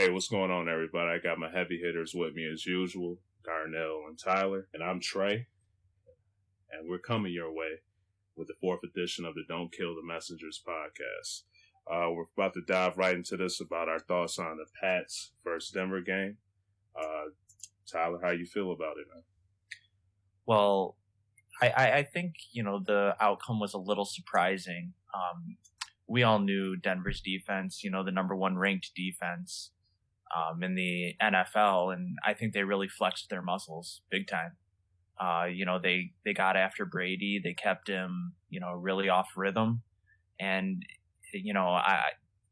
Hey, what's going on, everybody? I got my heavy hitters with me as usual, Darnell and Tyler, and I'm Trey, and we're coming your way with the fourth edition of the Don't Kill the Messengers podcast. We're about to dive right into this about our thoughts on the Pats versus Denver game. Tyler, how you feel about it, man? Well, I think, the outcome was a little surprising. We all knew Denver's defense, the number one ranked defense in the NFL, and I think they really flexed their muscles big time. They got after Brady, they kept him, really off rhythm, and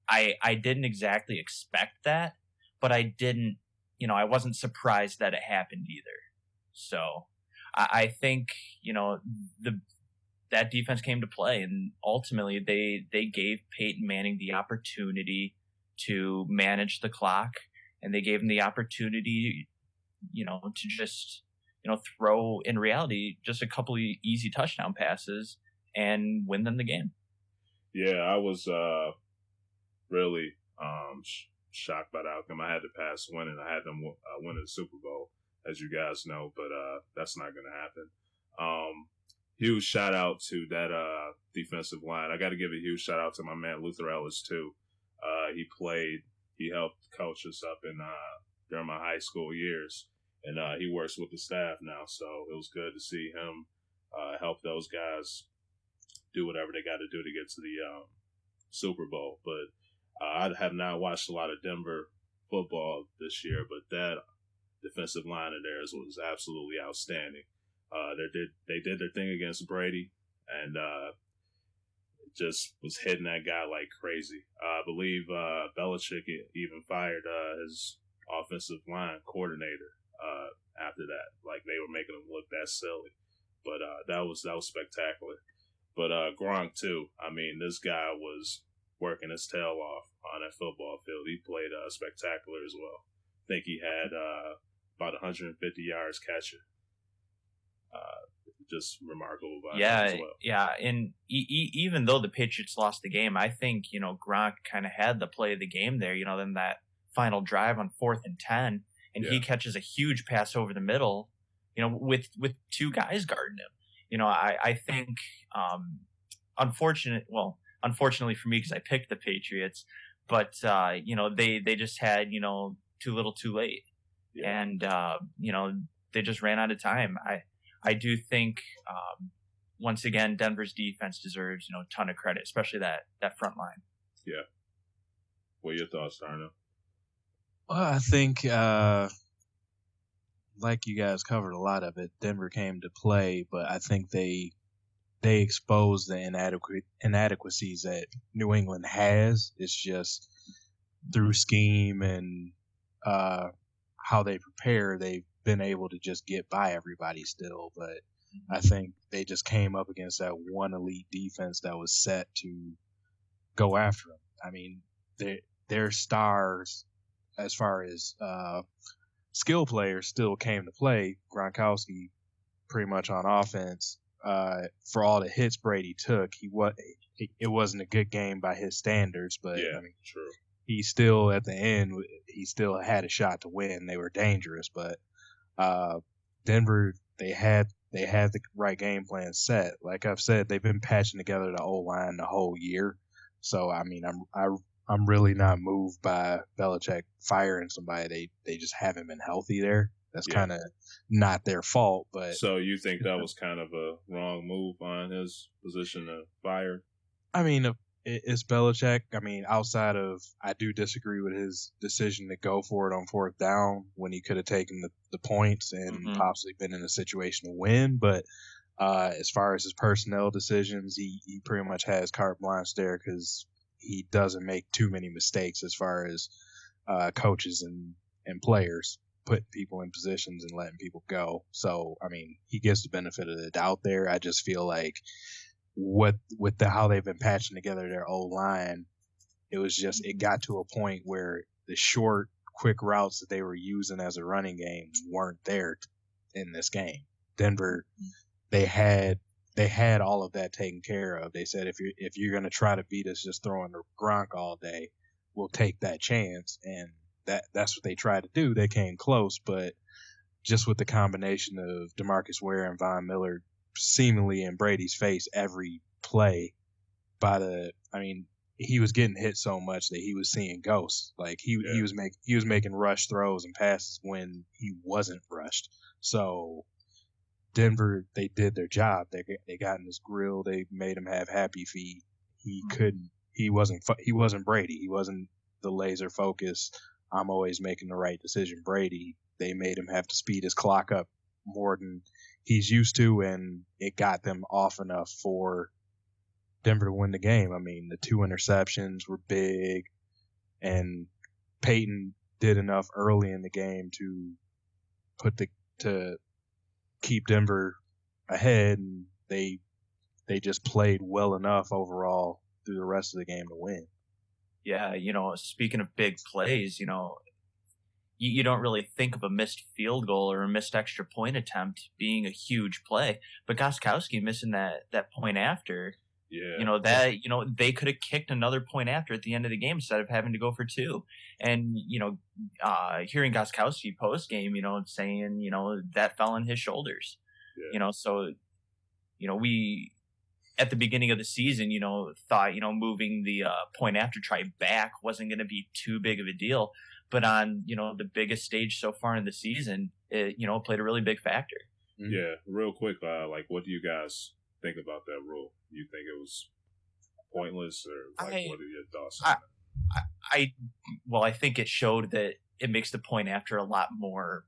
I didn't exactly expect that, but I didn't, I wasn't surprised that it happened either. So I think that defense came to play, and ultimately they gave Peyton Manning the opportunity to manage the clock, and they gave him the opportunity, to just throw, in reality, just a couple of easy touchdown passes and win them the game. Yeah, I was really shocked by the outcome. I had the Pats winning. I had them winning the Super Bowl, as you guys know, but that's not going to happen. Huge shout out to that defensive line. I got to give a huge shout out to my man Luther Ellis too. He helped coach us up in during my high school years, and he works with the staff now. So it was good to see him help those guys do whatever they got to do to get to the Super Bowl. But I have not watched a lot of Denver football this year, but that defensive line of theirs was absolutely outstanding. They did their thing against Brady, and just was hitting that guy like crazy. I believe Belichick even fired his offensive line coordinator after that. Like, they were making him look that silly. But that was spectacular. But Gronk too. I mean, this guy was working his tail off on that football field. He played spectacular as well. I think he had about 150 yards catching. Just remarkable by him as well. Yeah, and even though the Patriots lost the game, I think Gronk kind of had the play of the game there. Then that final drive on 4th and 10, and he catches a huge pass over the middle. With two guys guarding him. I think unfortunately for me, because I picked the Patriots, but they just had too little, too late, and they just ran out of time. I do think, once again, Denver's defense deserves, a ton of credit, especially that front line. Yeah. What are your thoughts, Darnell? Well, I think, like you guys covered a lot of it, Denver came to play, but I think they exposed the inadequacies that New England has. It's just through scheme and how they prepare, they've been able to just get by everybody still, but I think they just came up against that one elite defense that was set to go after them. I mean, their stars, as far as skill players, still came to play. Gronkowski, pretty much on offense, for all the hits Brady took, it wasn't a good game by his standards, but yeah, I mean, true. He still, at the end, he still had a shot to win. They were dangerous, but Denver, they had the right game plan set. Like I've said, they've been patching together the O-line the whole year. So I mean, I'm really not moved by Belichick firing somebody. They just haven't been healthy there. That's kind of not their fault. But so you think that was kind of a wrong move on his position to fire? I mean, it's Belichick. I mean, outside of, I do disagree with his decision to go for it on 4th down when he could have taken the points and possibly been in a situation to win. But as far as his personnel decisions, he pretty much has carte blanche there because he doesn't make too many mistakes as far as coaches and players putting people in positions and letting people go. So, I mean, he gets the benefit of the doubt there. I just feel like with how they've been patching together their O-line, it got to a point where the short, quick routes that they were using as a running game weren't there in this game. Denver, they had all of that taken care of. They said, if you're going to try to beat us just throwing the Gronk all day, we'll take that chance. And that's what they tried to do. They came close, but just with the combination of DeMarcus Ware and Von Miller seemingly in Brady's face every play, he was getting hit so much that he was seeing ghosts. Like he was making rush throws and passes when he wasn't rushed. So Denver, they did their job. They got in his grill. They made him have happy feet. He couldn't. He wasn't Brady. He wasn't the laser focus. I'm always making the right decision. Brady. They made him have to speed his clock up more than he's used to, and it got them off enough for Denver to win the game. I mean, the 2 interceptions were big, and Peyton did enough early in the game to keep Denver ahead, and they just played well enough overall through the rest of the game to win. Yeah, speaking of big plays, you don't really think of a missed field goal or a missed extra point attempt being a huge play, but Gostkowski missing that point after. Yeah. They could have kicked another point after at the end of the game instead of having to go for 2. And, hearing Gostkowski post game, saying, that fell on his shoulders. Yeah. So, we at the beginning of the season, thought, moving the point after try back wasn't going to be too big of a deal. But on, the biggest stage so far in the season, it, played a really big factor. Yeah. Real quick, what do you guys think about that rule? You think it was pointless, or what are your thoughts on that? I think it showed that it makes the point after a lot more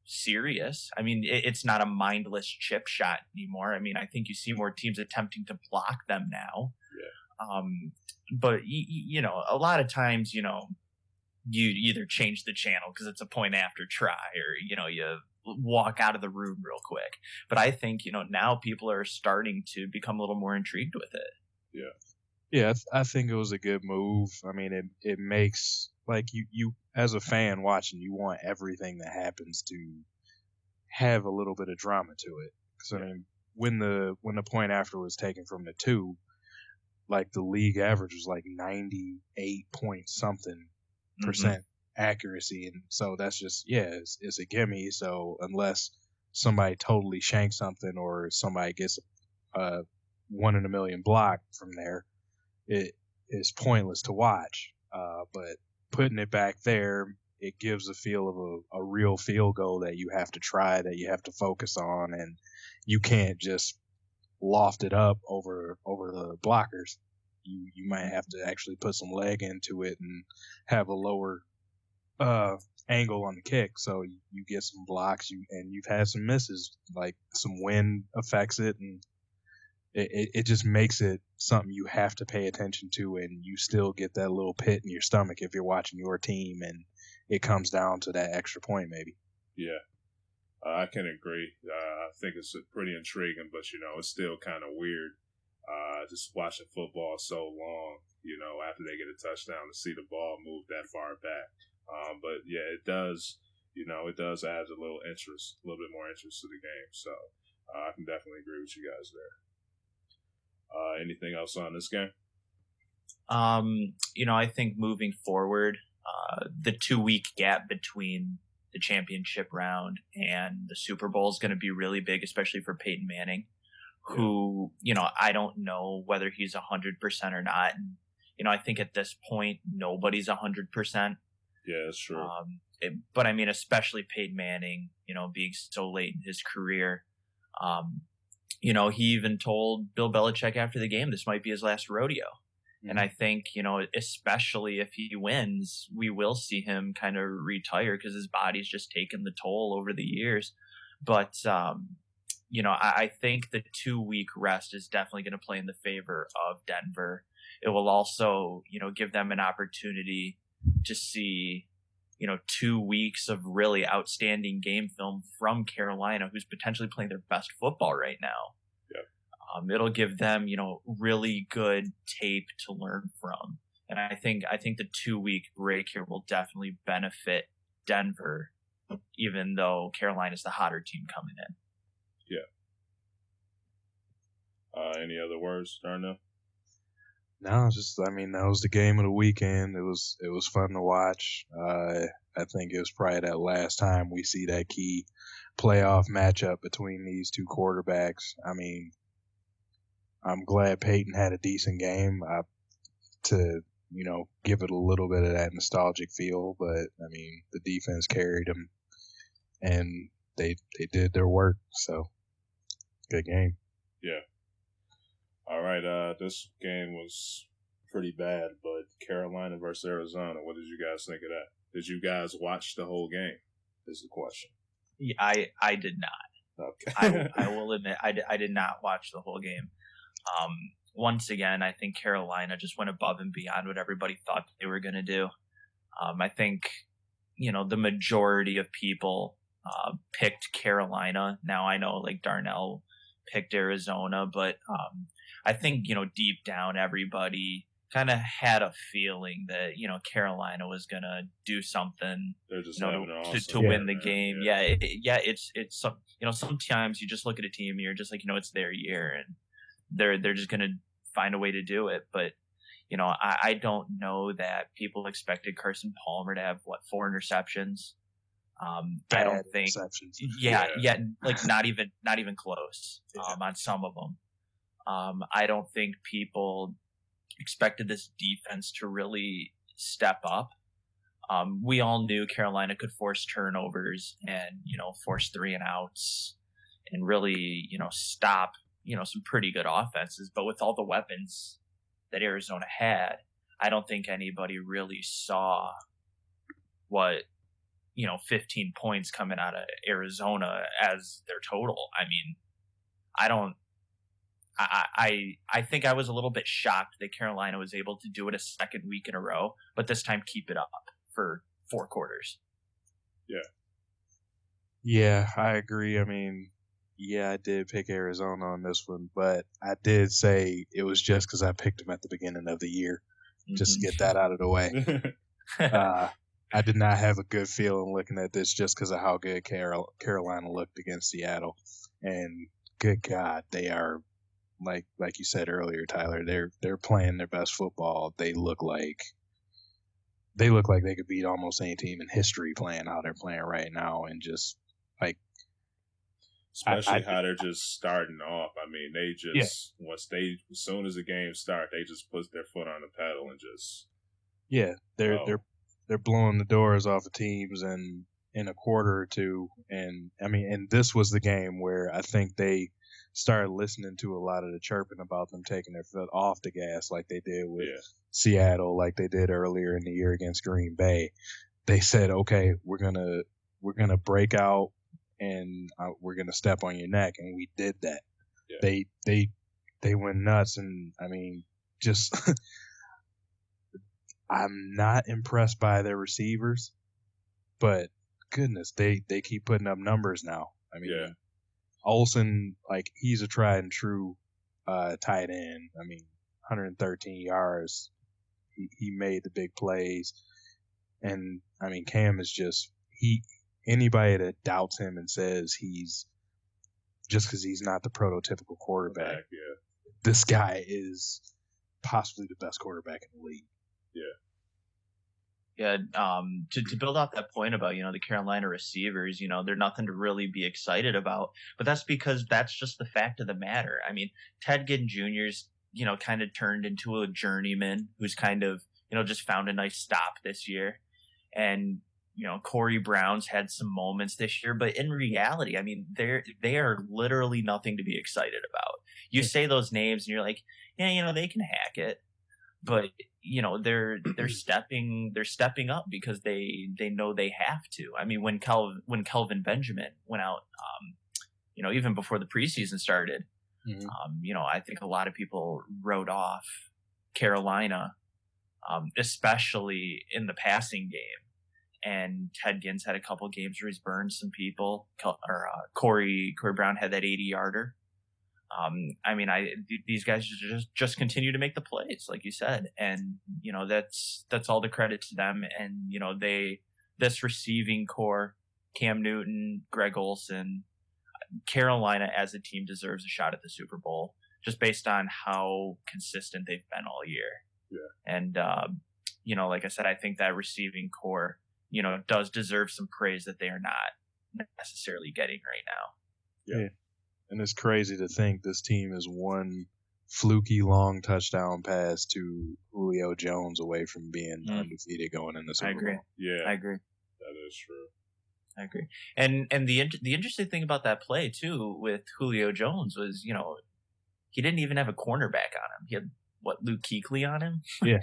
serious. I mean, it's not a mindless chip shot anymore. I mean, I think you see more teams attempting to block them now. Yeah. But a lot of times, you either change the channel because it's a point after try, or you walk out of the room real quick. But I think now people are starting to become a little more intrigued with it. Yeah, I think it was a good move. I mean, it makes, like, you as a fan watching, you want everything that happens to have a little bit of drama to it. Because I mean, when the point after was taken from the 2, like the league average was like 98 point something percent accuracy, and so that's just it's a gimme. So unless somebody totally shanks something or somebody gets a 1 in a million block from there, it is pointless to watch. But putting it back there, it gives a feel of a real field goal that you have to try, that you have to focus on, and you can't just loft it up over the blockers. You might have to actually put some leg into it and have a lower angle on the kick, so you get some blocks. You've had some misses, like some wind affects it, and it just makes it something you have to pay attention to, and you still get that little pit in your stomach if you're watching your team, and it comes down to that extra point maybe. Yeah, I can agree. I think it's pretty intriguing, but it's still kind of weird. Just watching football so long, after they get a touchdown, to see the ball move that far back. But yeah, it does, it does add a little bit more interest to the game. So I can definitely agree with you guys there. Anything else on this game? I think moving forward, the 2-week gap between the championship round and the Super Bowl is going to be really big, especially for Peyton Manning, who, I don't know whether he's 100% or not. And, I think at this point, nobody's 100%. Yeah, that's true. But I mean, especially Peyton Manning, being so late in his career. He even told Bill Belichick after the game, this might be his last rodeo. Mm-hmm. And I think, especially if he wins, we will see him kind of retire because his body's just taken the toll over the years. But, I think the 2-week rest is definitely going to play in the favor of Denver. It will also, give them an opportunity to see, 2 weeks of really outstanding game film from Carolina, who's potentially playing their best football right now. Yeah. It'll give them, really good tape to learn from. And I think the 2-week break here will definitely benefit Denver, even though Carolina's the hotter team coming in. Yeah. Any other words, Darnell? No, just I mean that was the game of the weekend. It was fun to watch. I think it was probably that last time we see that key playoff matchup between these two quarterbacks. I mean, I'm glad Peyton had a decent game to give it a little bit of that nostalgic feel, but I mean the defense carried them and they did their work. So good game. Yeah. All right. This game was pretty bad, but Carolina versus Arizona. What did you guys think of that? Did you guys watch the whole game? Is the question. Yeah, I did not. Okay. I will admit I did not watch the whole game. Once again, I think Carolina just went above and beyond what everybody thought they were going to do. I think, the majority of people picked Carolina. Now I know like Darnell picked Arizona, but I think, deep down everybody kind of had a feeling that, Carolina was going to do something, They're just having an to awesome win the man. game. It's some, sometimes you just look at a team and you're just like, it's their year and they're just going to find a way to do it. But, I don't know that people expected Carson Palmer to have 4 interceptions. I don't think, interceptions. like not even close, on some of them. I don't think people expected this defense to really step up. We all knew Carolina could force turnovers and, force 3 and outs and really, stop, some pretty good offenses. But with all the weapons that Arizona had, I don't think anybody really saw what, 15 points coming out of Arizona as their total. I mean, I think I was a little bit shocked that Carolina was able to do it a second week in a row, but this time keep it up for 4 quarters. Yeah, I agree. I mean, yeah, I did pick Arizona on this one, but I did say it was just because I picked them at the beginning of the year, just to get that out of the way. I did not have a good feeling looking at this just because of how good Carolina looked against Seattle, and good God, they are like you said earlier, Tyler. They're playing their best football. They look like they could beat almost any team in history playing how they're playing right now, and just like especially how they're just starting off. I mean, they just as soon as the game starts, they just put their foot on the pedal and just they're blowing the doors off of teams and in a quarter or two. And I mean, and this was the game where I think they started listening to a lot of the chirping about them taking their foot off the gas, like they did with Seattle, like they did earlier in the year against Green Bay. They said, okay, we're gonna break out and we're gonna step on your neck, and we did that. Yeah. They went nuts, and I mean, just I'm not impressed by their receivers, but goodness, they keep putting up numbers now. I mean, Olsen, like, he's a tried and true tight end. I mean, 113 yards. He made the big plays, and I mean, Cam is just anybody that doubts him and says he's just because he's not the prototypical quarterback. This guy is possibly the best quarterback in the league. Yeah, to build off that point about, the Carolina receivers, they're nothing to really be excited about, but that's because that's just the fact of the matter. I mean, Ted Ginn Jr.'s, kind of turned into a journeyman who's kind of, just found a nice stop this year. And, Corey Brown's had some moments this year, but in reality, I mean, they are literally nothing to be excited about. You say those names and you're like, yeah, they can hack it. But they're stepping up because they know they have to. I mean, when Kelvin Benjamin went out, even before the preseason started, I think a lot of people wrote off Carolina, especially in the passing game. And Ted Ginn's had a couple games where he's burned some people. Corey Brown had that 80-yarder. I mean, these guys just continue to make the plays, like you said, and that's all the credit to them. And this receiving core, Cam Newton, Greg Olsen, Carolina as a team deserves a shot at the Super Bowl. just based on how consistent they've been all year. Yeah. And, like I said, I think that receiving core, does deserve some praise that they are not necessarily getting right now. Yeah. And it's crazy to think this team is one fluky long touchdown pass to Julio Jones away from being undefeated going in the Super Bowl. Yeah, I agree. That is true. I agree. And the interesting thing about that play too with Julio Jones was, he didn't even have a cornerback on him. He had Luke Kuechly on him. Yeah.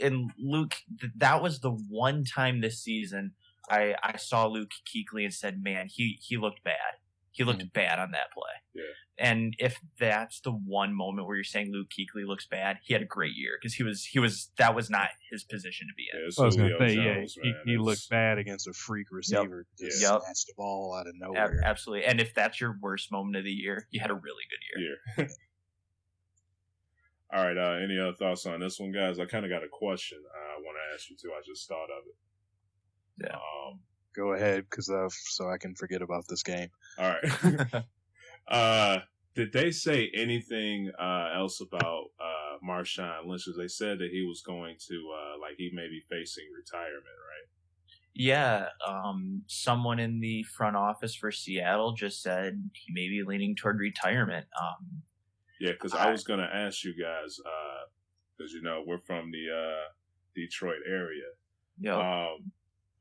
And Luke, that was the one time this season I saw Luke Kuechly and said, man, he looked bad. He looked bad on that play. Yeah. And if that's the one moment where you're saying Luke Kuechly looks bad, he had a great year because that was not his position to be in. I was going to say, he looked bad against a freak receiver. Just snatched the ball out of nowhere. Absolutely. And if that's your worst moment of the year, you had a really good year. All right. Any other thoughts on this one, guys? I kind of got a question I want to ask you too. I just thought of it. Yeah. Go ahead, so I can forget about this game. All right. Did they say anything else about Marshawn Lynch? They said that he was going to, he may be facing retirement, right? Yeah. Someone in the front office for Seattle just said he may be leaning toward retirement. Yeah, because I was going to ask you guys, because, we're from the Detroit area. Yeah.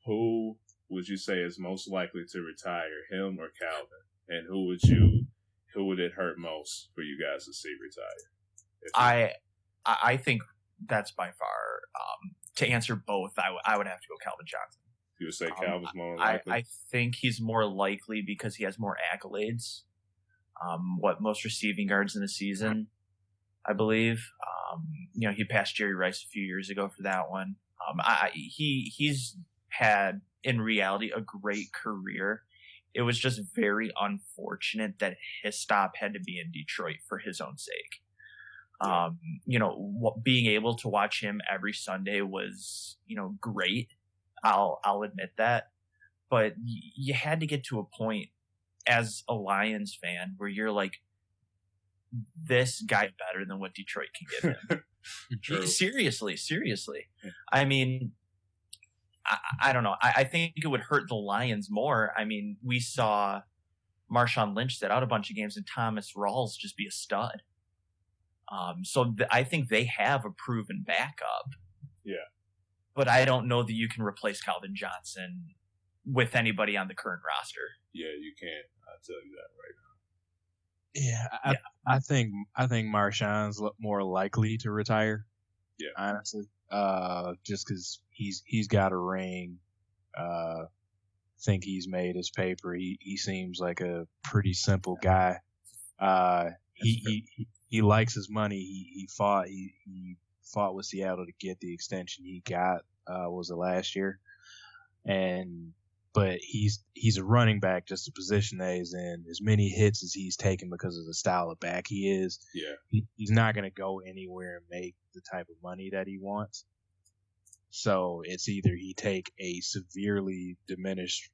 Who would you say is most likely to retire, him or Calvin? And who would it hurt most for you guys to see retire? I think that's by far, to answer both, I would have to go Calvin Johnson. You would say Calvin's more likely? I think he's more likely because he has more accolades. Most receiving yards in the season, I believe. He passed Jerry Rice a few years ago for that one. He's had, in reality, a great career. It was just very unfortunate that his stop had to be in Detroit for his own sake. Being able to watch him every Sunday was, great. I'll admit that. But you had to get to a point as a Lions fan where you're like, this guy better than what Detroit can give him. Seriously. I mean, I don't know. I think it would hurt the Lions more. I mean, we saw Marshawn Lynch sit out a bunch of games and Thomas Rawls just be a stud. So I think they have a proven backup. Yeah. But I don't know that you can replace Calvin Johnson with anybody on the current roster. Yeah, you can't. I'll tell you that right now. Yeah, I think Marshawn's more likely to retire. Yeah, honestly, just because he's got a ring. Think he's made his paper. He seems like a pretty simple guy. He likes his money. He fought with Seattle to get the extension he got. Was it last year? But he's a running back, just the position that he's in. As many hits as he's taken because of the style of back he is, he's not going to go anywhere and make the type of money that he wants. So it's either he take a severely diminished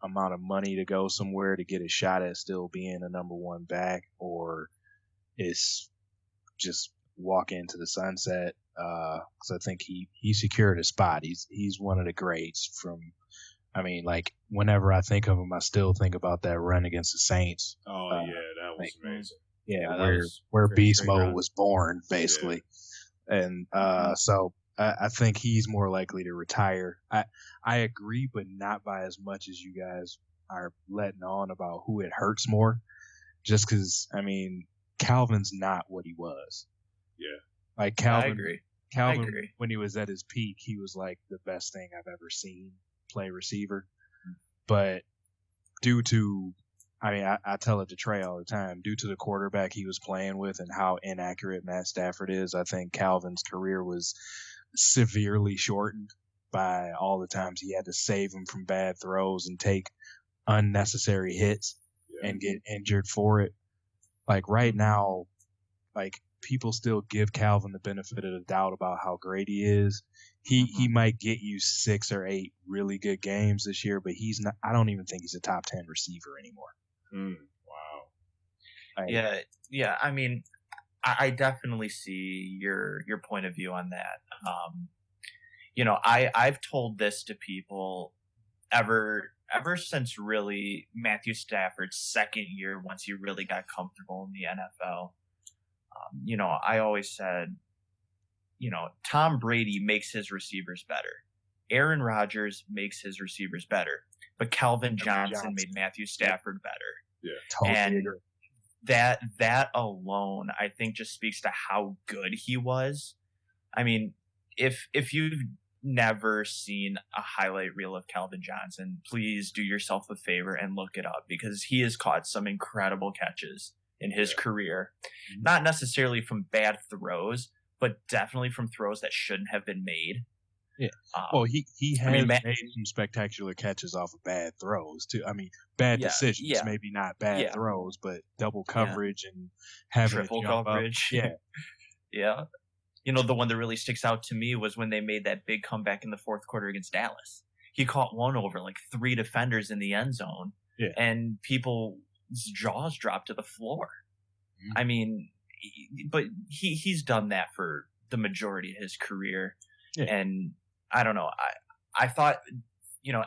amount of money to go somewhere to get a shot at still being a number one back, or it's just walk into the sunset. Because I think he secured a spot. He's one of the greats from. I mean, like, whenever I think of him, I still think about that run against the Saints. Oh, yeah, that was amazing. Yeah, where Beast Mode was born, basically. Yeah. And so I think he's more likely to retire. I agree, but not by as much as you guys are letting on about who it hurts more. Just because, I mean, Calvin's not what he was. Yeah. Like, Calvin, I agree. Calvin, when he was at his peak, he was like the best thing I've ever seen play receiver. But due to, I mean, I tell it to Trey all the time, due to the quarterback he was playing with and how inaccurate Matt Stafford is, I think Calvin's career was severely shortened by all the times he had to save him from bad throws and take unnecessary hits and get injured for it. Like, right now, like, people still give Calvin the benefit of the doubt about how great he is. He might get you 6 or 8 really good games this year, but he's not. I don't even think he's a top 10 receiver anymore. Wow. Yeah. I mean, I definitely see your point of view on that. I've told this to people ever since really Matthew Stafford's second year, once he really got comfortable in the NFL. I always said, Tom Brady makes his receivers better. Aaron Rodgers makes his receivers better, but Calvin Johnson made Matthew Stafford better. Yeah, totally and agree. that alone, I think, just speaks to how good he was. I mean, if you've never seen a highlight reel of Calvin Johnson, please do yourself a favor and look it up, because he has caught some incredible catches in his career. Not necessarily from bad throws, but definitely from throws that shouldn't have been made. Yeah. Well, he has made some spectacular catches off of bad throws too. I mean, bad decisions, maybe not bad throws, but double coverage and having triple coverage. Up. Yeah. The one that really sticks out to me was when they made that big comeback in the fourth quarter against Dallas. He caught one over like 3 defenders in the end zone, and people's jaws dropped to the floor. Mm-hmm. I mean, but he's done that for the majority of his career. And I don't know. I thought,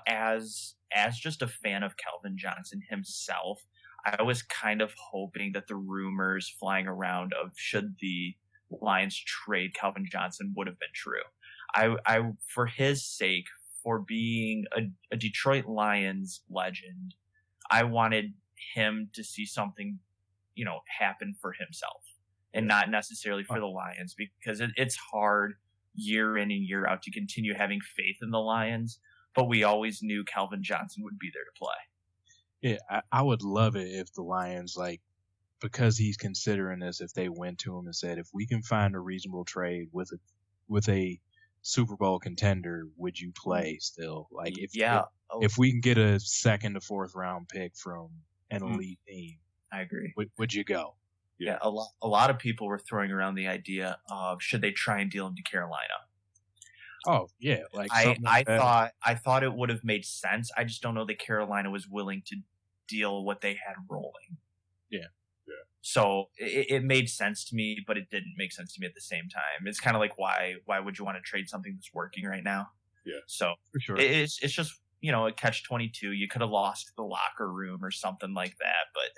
as just a fan of Calvin Johnson himself, I was kind of hoping that the rumors flying around of should the Lions trade Calvin Johnson would have been true. I for his sake, for being a Detroit Lions legend, I wanted him to see something, happen for himself and not necessarily for the Lions, because it's hard year in and year out to continue having faith in the Lions, but we always knew Calvin Johnson would be there to play. Yeah, I would love it if the Lions, because he's considering this, if they went to him and said, if we can find a reasonable trade with a Super Bowl contender, would you play still? If we can get a 2nd to 4th round pick from an elite team, I agree. Would you go? Yeah, a lot of people were throwing around the idea of should they try and deal him to Carolina. Oh yeah, I thought it would have made sense. I just don't know that Carolina was willing to deal what they had rolling. Yeah. So it made sense to me, but it didn't make sense to me at the same time. It's kind of like why would you want to trade something that's working right now? Yeah. So for sure, it's just a catch-22. You could have lost the locker room or something like that, but.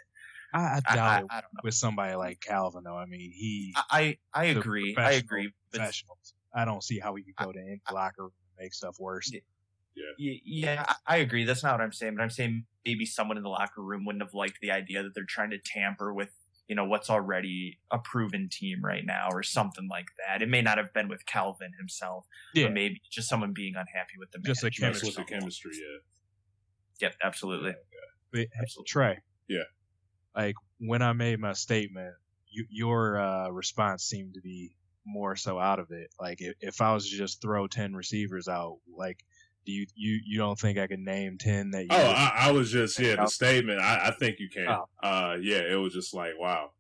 I doubt it I don't know. With somebody like Calvin, though. I mean, I agree. I agree. Professionals. I don't see how he could go to any locker room and make stuff worse. Yeah, I agree. That's not what I'm saying. But I'm saying maybe someone in the locker room wouldn't have liked the idea that they're trying to tamper with, what's already a proven team right now or something like that. It may not have been with Calvin himself, but maybe just someone being unhappy with the management. Just with the chemistry, Yep, absolutely. Absolutely. Trey. Yeah. When I made my statement, your response seemed to be more so out of it. If I was to just throw 10 receivers out, do you don't think I could name 10 that you? I was just the statement. I think you can. It was just wow,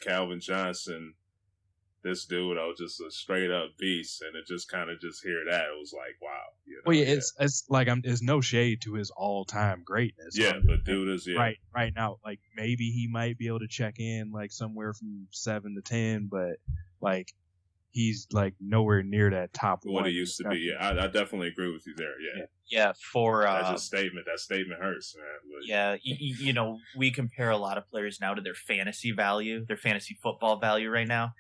Calvin Johnson, this dude, I was just a straight up beast, and it just kind of just hear that, it was wow. It's no shade to his all time greatness. Yeah, but dude is right now, maybe he might be able to check in somewhere from 7 to 10, but he's nowhere near that top what he used to be. Yeah, I definitely agree with you there. Yeah. For that's a statement. That statement hurts, man. But, we compare a lot of players now to their fantasy value, their fantasy football value right now.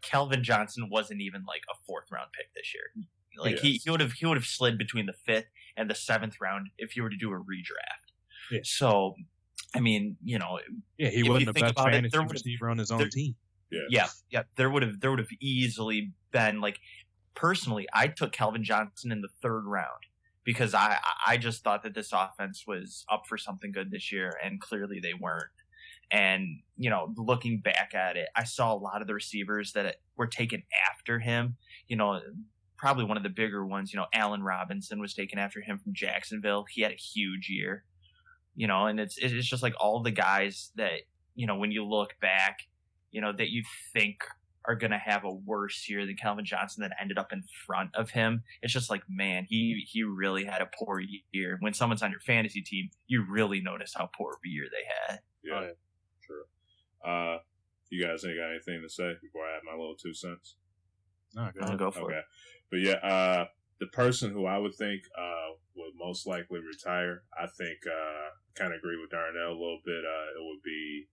Calvin Johnson wasn't even a 4th round pick this year. He would have slid between the 5th and the 7th round if you were to do a redraft. Yeah. So, I mean, he wasn't the best fantasy receiver on his own team. Yeah. There would have easily been personally, I took Calvin Johnson in the 3rd round because I just thought that this offense was up for something good this year, and clearly they weren't. And looking back at it, I saw a lot of the receivers that were taken after him. Probably one of the bigger ones. Allen Robinson was taken after him from Jacksonville. He had a huge year. And it's just all the guys that when you look back, that you think are going to have a worse year than Calvin Johnson that ended up in front of him. It's just man, he really had a poor year. When someone's on your fantasy team, you really notice how poor of a year they had. Yeah, sure. You guys ain't got anything to say before I add my little 2 cents? No, Go for it. But yeah, the person who I would think would most likely retire, I think, kind of agree with Darnell a little bit. It would be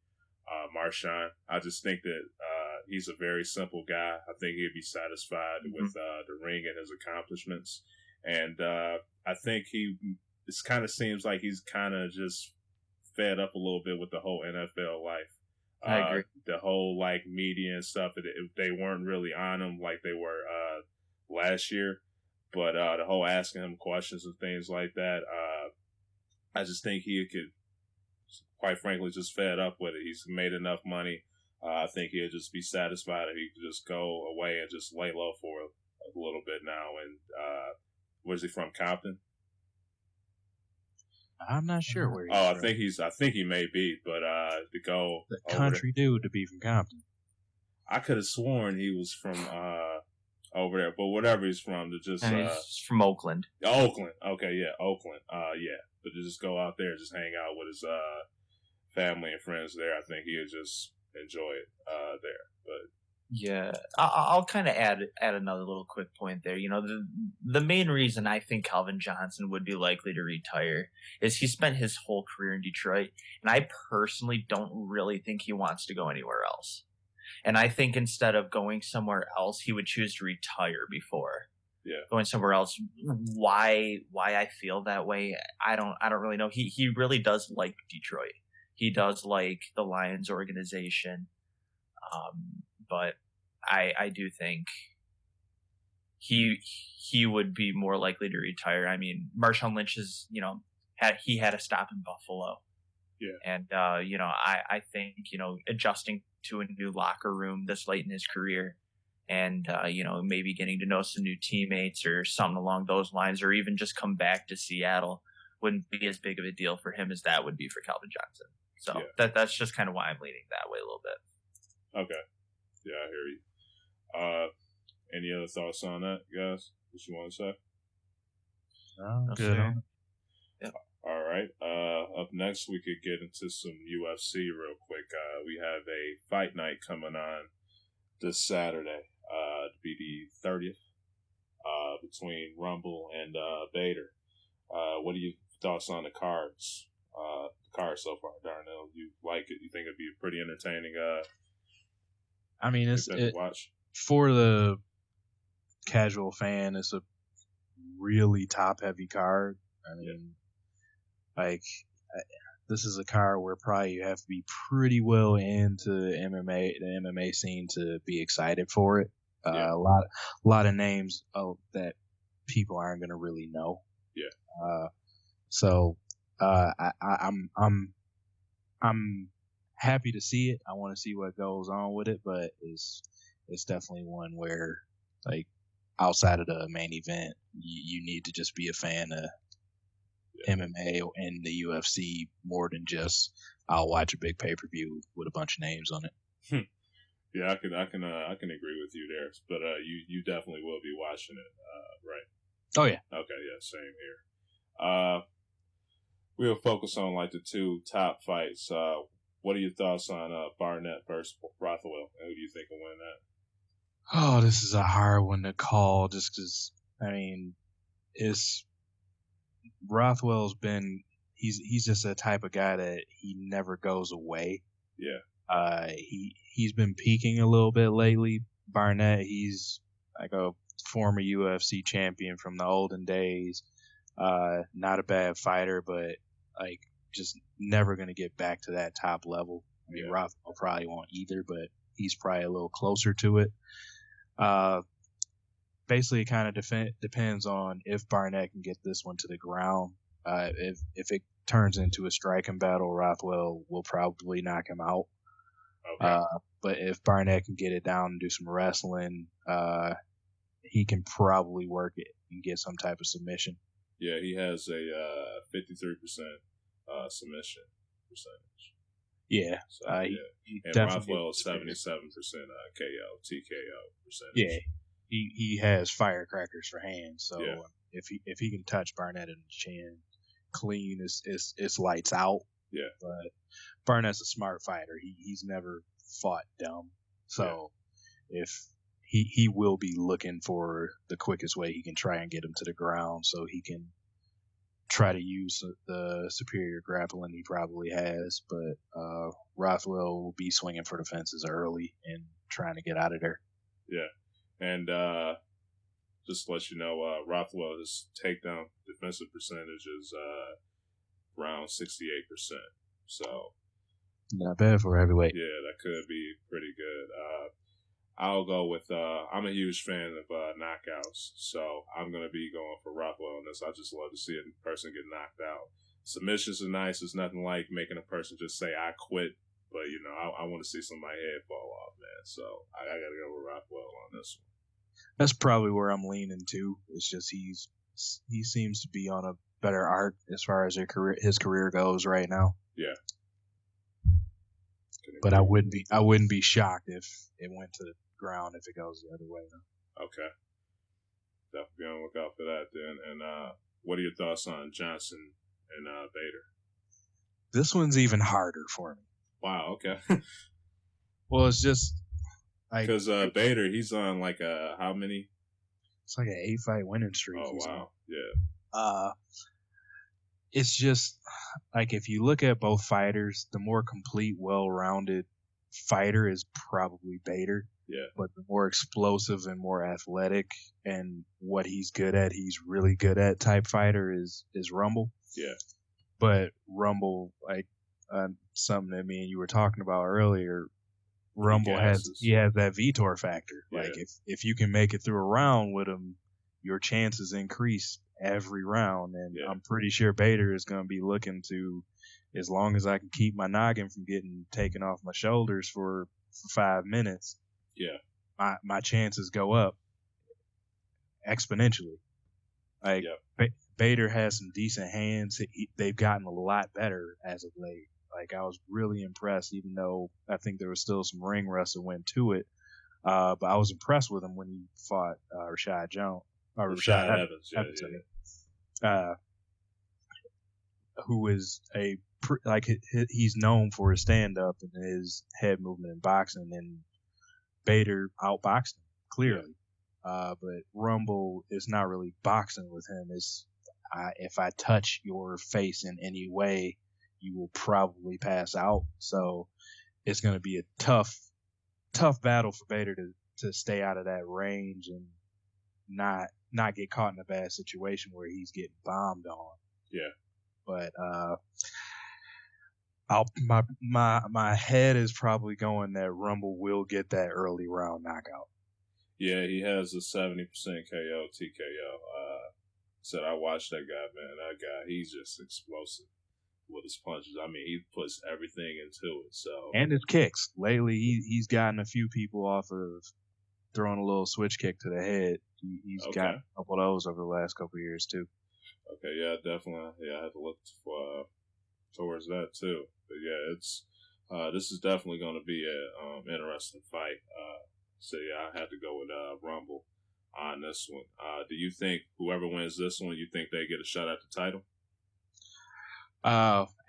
Marshawn. I just think that he's a very simple guy. I think he'd be satisfied with the ring and his accomplishments. And I think it kind of seems like he's kind of just fed up a little bit with the whole NFL life. I agree. The whole like media and stuff, they weren't really on him like they were last year. But the whole asking him questions and things like that, I just think he could, quite frankly, just fed up with it. He's made enough money. I think he'll just be satisfied if he could just go away and just lay low for a little bit now. And where's he from? Compton? I'm not sure where he's from. I think he may be, but to go the country dude to be from Compton. I could have sworn he was from over there, but whatever he's from, to just he's from Oakland. Oakland, okay, yeah, Oakland, yeah. But to just go out there and just hang out with his family and friends there, I think he'll just enjoy it there. But yeah, I'll kind of add another little quick point there. You know, the main reason I think Calvin Johnson would be likely to retire is he spent his whole career in Detroit, and I personally don't really think he wants to go anywhere else. And I think instead of going somewhere else, he would choose to retire before going somewhere else. Why I feel that way, I don't really know. He really does like Detroit. He does like the Lions organization. But I do think he would be more likely to retire. I mean, Marshawn Lynch is, had a stop in Buffalo. Yeah. And, I think, adjusting to a new locker room this late in his career and, maybe getting to know some new teammates or something along those lines, or even just come back to Seattle wouldn't be as big of a deal for him as that would be for Calvin Johnson. So that's just kind of why I'm leaning that way a little bit. Okay. Yeah, I hear you. Any other thoughts on that, guys? What you want to say? Good. Yeah. All right. Up next, we could get into some UFC real quick. We have a fight night coming on this Saturday, to be the 30th, between Rumble and Bader. What are your thoughts on the cards? The cards so far, Darnell. You like it? You think it'd be a pretty entertaining? I mean, watch for the casual fan. It's a really top-heavy card. I mean, this is a card where probably you have to be pretty well into the MMA scene to be excited for it. A lot of names that people aren't going to really know. Yeah. So I'm happy to see it. I want to see what goes on with it, but it's definitely one where, like, outside of the main event, you need to just be a fan of MMA and the UFC more than just I'll watch a big pay-per-view with a bunch of names on it. Yeah, I can agree with you there, but you definitely will be watching it, right? Oh yeah. Okay, yeah, same here. We'll focus on like the 2 top fights. What are your thoughts on Barnett versus Rothwell? Who do you think will win that? Oh, this is a hard one to call just because, I mean, Rothwell's been, he's just a type of guy that he never goes away. Yeah. He's been peaking a little bit lately. Barnett, he's like a former UFC champion from the olden days. Not a bad fighter, but like just never going to get back to that top level. I mean, Rothwell probably won't either, but he's probably a little closer to it. Basically, it kind of depends on if Barnett can get this one to the ground. If it turns into a striking battle, Rothwell will probably knock him out. Okay. But if Barnett can get it down and do some wrestling, he can probably work it and get some type of submission. Yeah, he has a 53% submission percentage. Yeah. So, and Rothwell is 77% KO, TKO percentage. Yeah. He has firecrackers for hands, so if he can touch Barnett in the chin clean, it's lights out. Yeah. But Barnett's a smart fighter. He's never fought dumb. So if he will be looking for the quickest way he can try and get him to the ground so he can try to use the superior grappling he probably has. But Rothwell will be swinging for the fences early and trying to get out of there. Yeah. And just to let you know, Rothwell's takedown defensive percentage is around 68%. So not bad for a heavyweight. Yeah, that could be pretty good. I'll go with. I'm a huge fan of knockouts, so I'm gonna be going for Rothwell on this. I just love to see a person get knocked out. Submissions are nice. It's nothing like making a person just say "I quit," but I want to see somebody's head fall off, man. So I gotta go with Rothwell on this one. That's probably where I'm leaning to. It's just he seems to be on a better arc as far as his career goes right now. Yeah. But I wouldn't be shocked if it went to the ground if it goes the other way though. Okay. Definitely be on the lookout for that then. And what are your thoughts on Johnson and Bader? This one's even harder for me. Wow, okay. Well, it's just because Bader, he's on like how many? It's like an 8-fight winning streak. Oh wow, yeah. It's just like if you look at both fighters, the more complete, well-rounded fighter is probably Bader. Yeah. But the more explosive and more athletic and what he's good at, he's really good at type fighter is Rumble. Yeah. But Rumble, like something that me and you were talking about earlier, Rumble has that Vitor factor. Yeah. Like if you can make it through a round with him, your chances increase every round. And I'm pretty sure Bader is going to be looking to, as long as I can keep my noggin from getting taken off my shoulders for 5 minutes. Yeah. My chances go up exponentially. Like Bader has some decent hands. They've gotten a lot better as of late. Like I was really impressed, even though I think there was still some ring rust that went to it. But I was impressed with him when he fought Rashad Jones. Rashad Evans, who is he's known for his stand up and his head movement in boxing, and Bader outboxed him clearly. But Rumble is not really boxing with him. If I touch your face in any way, you will probably pass out. So it's going to be a tough battle for Bader to stay out of that range and not get caught in a bad situation where he's getting bombed on. Yeah. But my head is probably going that Rumble will get that early round knockout. Yeah, he has a 70% KO TKO. Said I watched that guy, man. That guy, he's just explosive with his punches. I mean, he puts everything into it. So and his kicks. Lately, he's gotten a few people off of throwing a little switch kick to the head. He's got a couple of those over the last couple of years too. Okay, yeah, definitely. Yeah, I have to look towards that too. But yeah, it's this is definitely going to be a interesting fight. So yeah, I had to go with Rumble on this one. Do you think whoever wins this one, you think they get a shot at the title?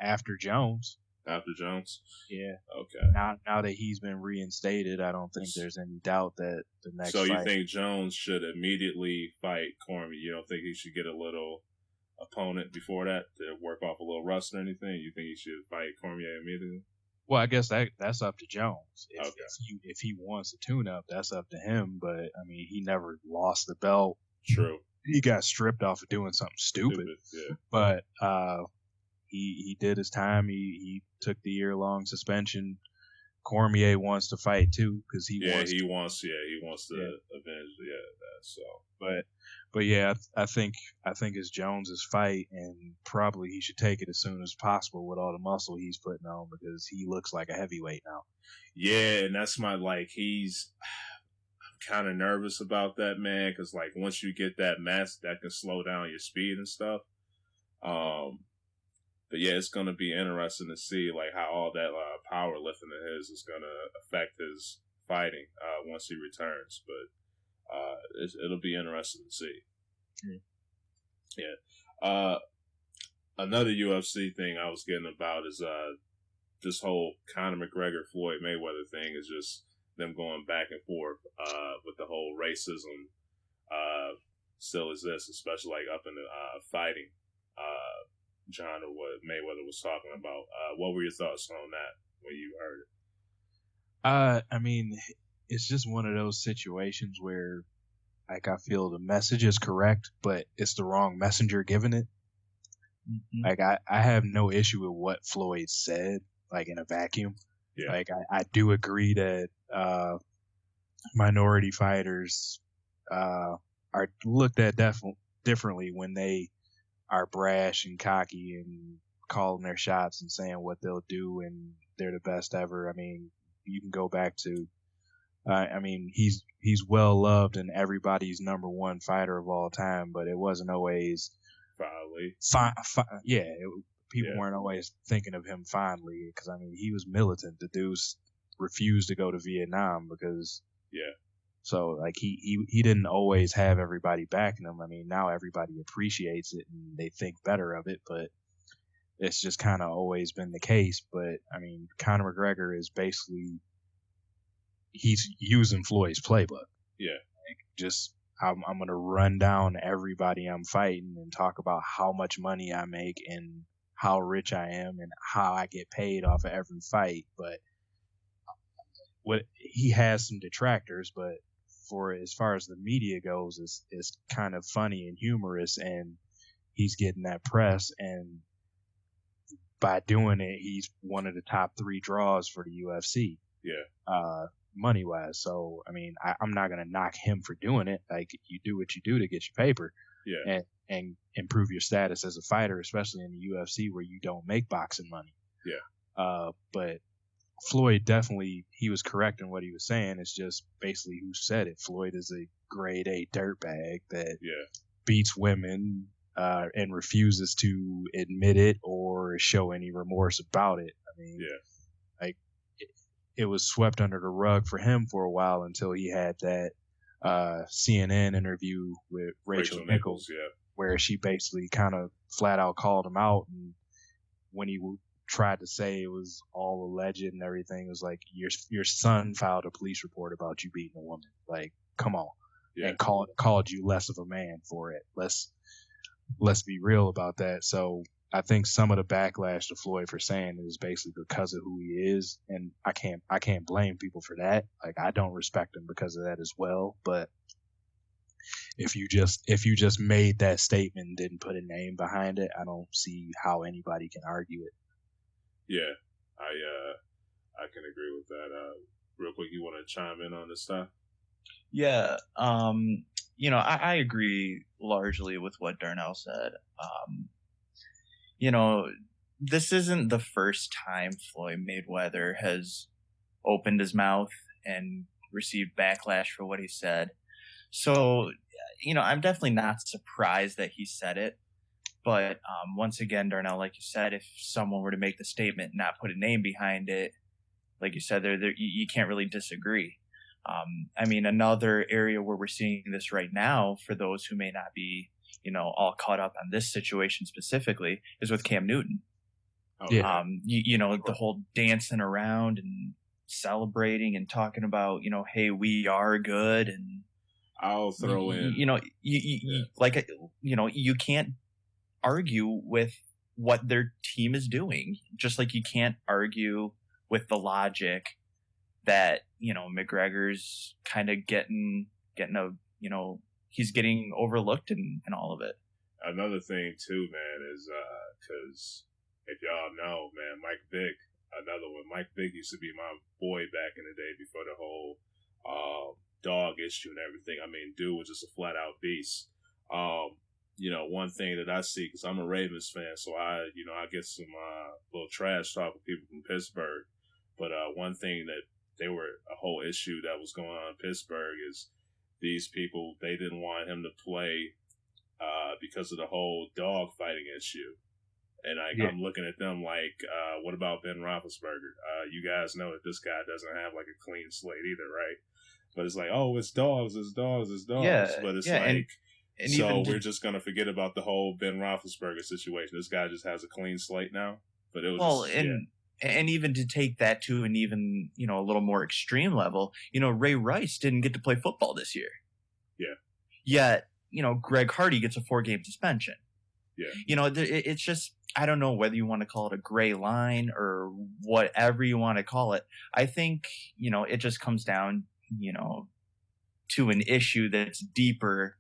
After Jones. After Jones? Yeah. Okay. Now that he's been reinstated, I don't think there's any doubt that the next So you think Jones should immediately fight Cormier? You don't think he should get a little opponent before that to work off a little rust or anything? You think he should fight Cormier immediately? Well, I guess that's up to Jones. If he wants a tune-up, that's up to him. But, I mean, he never lost the belt. True. He got stripped off of doing something stupid. Yeah. But he did his time. He took the year-long suspension. Cormier wants to fight, too, because he wants to avenge that. So. But yeah, I think it's Jones's fight, and probably he should take it as soon as possible with all the muscle he's putting on, because he looks like a heavyweight now. Yeah, and that's I'm kind of nervous about that, man, because once you get that mass, that can slow down your speed and stuff. But yeah, it's gonna be interesting to see how all that powerlifting of his is gonna affect his fighting once he returns. But it'll be interesting to see. Mm. Yeah. another UFC thing I was getting about is this whole Conor McGregor Floyd Mayweather thing is just them going back and forth with the whole racism still exists, especially like up in the fighting genre what Mayweather was talking about. What were your thoughts on that when you heard it? I mean, it's just one of those situations where, like, I feel the message is correct, but it's the wrong messenger giving it. Mm-hmm. Like, I have no issue with what Floyd said, like, in a vacuum. Yeah. Like, I do agree that minority fighters are looked at differently when they are brash and cocky and calling their shots and saying what they'll do and they're the best ever. I mean, you can go back to, I mean, he's well loved and everybody's number one fighter of all time, but it wasn't always Probably. People weren't always thinking of him fondly because I mean, he was militant. The dude refused to go to Vietnam because So like he didn't always have everybody backing him. I mean, now everybody appreciates it and they think better of it, but it's just kind of always been the case. But I mean, Conor McGregor is basically he's using Floyd's playbook. Yeah. Like, just I'm gonna run down everybody I'm fighting and talk about how much money I make and how rich I am and how I get paid off of every fight. But what he has some detractors, but for as far as the media goes, is kind of funny and humorous, and he's getting that press, and by doing it, he's one of the top 3 draws for the UFC. Yeah. Money wise. So I mean, I'm not gonna knock him for doing it. Like, you do what you do to get your paper, Yeah. and improve your status as a fighter, especially in the UFC where you don't make boxing money. Yeah. But Floyd definitely, he was correct in what he was saying. It's just basically who said it. Floyd is a grade A dirtbag that beats women and refuses to admit it or show any remorse about it. I mean, like it was swept under the rug for him for a while until he had that CNN interview with Rachel Nichols, where she basically kind of flat out called him out, and when he tried to say it was all alleged and everything, it was like, your son filed a police report about you beating a woman. Like, come on. And called you less of a man for it. Let's be real about that. So I think some of the backlash to Floyd for saying it is basically because of who he is, and I can't blame people for that. Like, I don't respect him because of that as well. But if you just made that statement and didn't put a name behind it, I don't see how anybody can argue it. Yeah, I can agree with that. Real quick, you want to chime in on this stuff? Yeah, I agree largely with what Darnell said. This isn't the first time Floyd Mayweather has opened his mouth and received backlash for what he said. So, I'm definitely not surprised that he said it. But once again, Darnell, like you said, if someone were to make the statement and not put a name behind it, like you said, you can't really disagree. I mean, another area where we're seeing this right now, for those who may not be, all caught up on this situation specifically, is with Cam Newton. The whole dancing around and celebrating and talking about, hey, we are good, and I'll throw in, you can't argue with what their team is doing, just like you can't argue with the logic that McGregor's kind of getting he's getting overlooked in all of it. Another thing too, man, is because if y'all know, man, Mike Vick, another one. Mike Vick used to be my boy back in the day before the whole dog issue and everything. I mean, dude was just a flat out beast. One thing that I see, because I'm a Ravens fan, so I get some little trash talk with people from Pittsburgh. But one thing that a whole issue that was going on in Pittsburgh is these people, they didn't want him to play because of the whole dog fighting issue. And I'm looking at them like, what about Ben Roethlisberger? You guys know that this guy doesn't have like a clean slate either, right? But it's like, oh, it's dogs. Yeah, but it's And so we're just gonna forget about the whole Ben Roethlisberger situation. This guy just has a clean slate now. But it was and even to take that to an even a little more extreme level, Ray Rice didn't get to play football this year. Yeah. Yet Greg Hardy gets a 4-game suspension. Yeah. It's just, I don't know whether you want to call it a gray line or whatever you want to call it. I think it just comes down to an issue that's deeper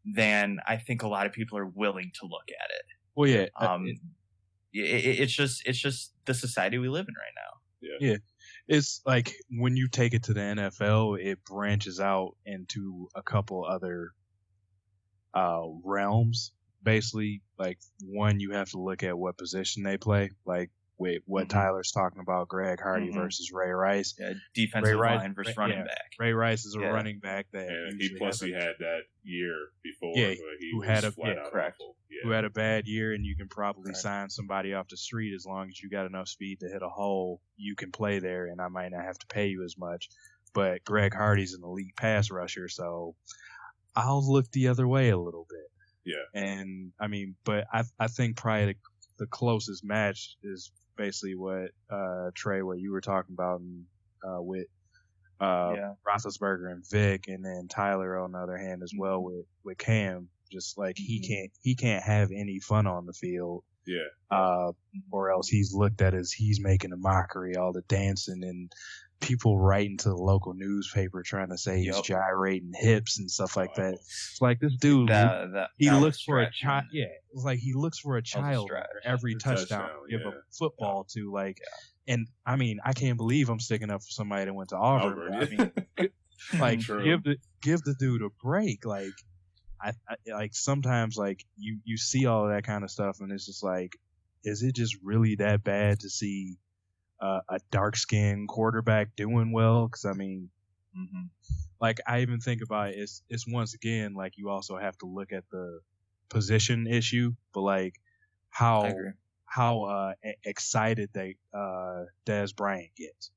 than I think a lot of people are willing to look at it. Well, yeah. It's just the society we live in right now. Yeah. It's like when you take it to the NFL, it branches out into a couple other realms. Basically, like one, you have to look at what position they play. Like with what Tyler's talking about, Greg Hardy versus Ray Rice. Yeah, defensive line versus running back. Ray Rice is a running back that he had that year before. Yeah, who had a who had a bad year, and you can probably sign somebody off the street as long as you got enough speed to hit a hole. You can play there, and I might not have to pay you as much. But Greg Hardy's an elite pass rusher, so I'll look the other way a little bit. Yeah, and I mean, but I think probably the closest match is basically what Trey, what you were talking about with Roethlisberger and Vic, and then Tyler on the other hand as well with Cam. Just like he can't have any fun on the field. Yeah. Or else he's looked at as he's making a mockery, all the dancing and people writing to the local newspaper trying to say he's gyrating hips and stuff like that. It's like this dude, he looks for a child. Yeah, it's like he looks for a child every touchdown give a football to. Like, and I mean, I can't believe I'm sticking up for somebody that went to Auburn. I mean, like give the dude a break. Like, I like sometimes like you see all of that kind of stuff and it's just like, is it just really that bad to see a dark-skinned quarterback doing well? Because I mean, like I even think about it, it's once again like you also have to look at the position issue, but like how excited Des Bryant gets.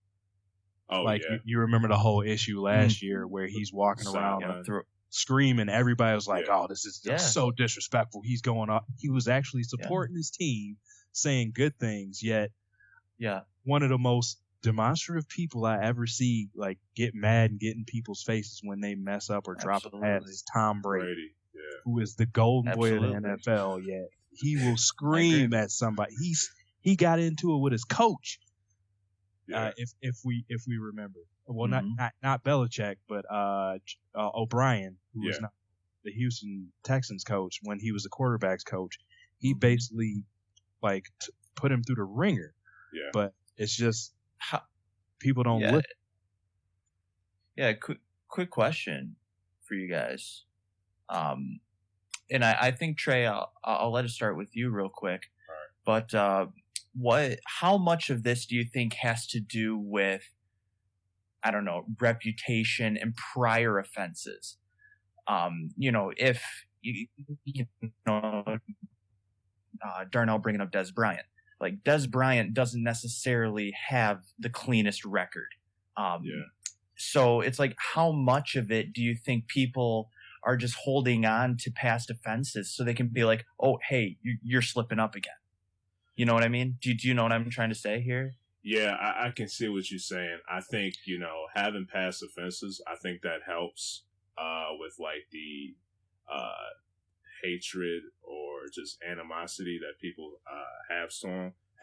Oh, like you remember the whole issue last year where he's walking around screaming. Everybody was like, "Oh, this is so disrespectful." He's going off. He was actually supporting his team, saying good things. Yet, one of the most demonstrative people I ever see like get mad and get in people's faces when they mess up or drop a pass is Tom Brady, who is the golden boy of the NFL. Yet he will scream at somebody. He got into it with his coach. If we remember, well, not Belichick, but O'Brien, who was not the Houston Texans coach when he was the quarterbacks coach. He basically like put him through the ringer. Yeah, but it's just people don't look. Yeah, quick question for you guys, and I think Trey, I'll let it start with you real quick. All right. But how much of this do you think has to do with, I don't know, reputation and prior offenses? If Darnell bringing up Des Bryant. Like, Des Bryant doesn't necessarily have the cleanest record. So it's like, how much of it do you think people are just holding on to past offenses so they can be like, oh, hey, you're slipping up again? You know what I mean? Do you know what I'm trying to say here? Yeah, I can see what you're saying. I think, having past offenses, I think that helps with like the hatred or just animosity that people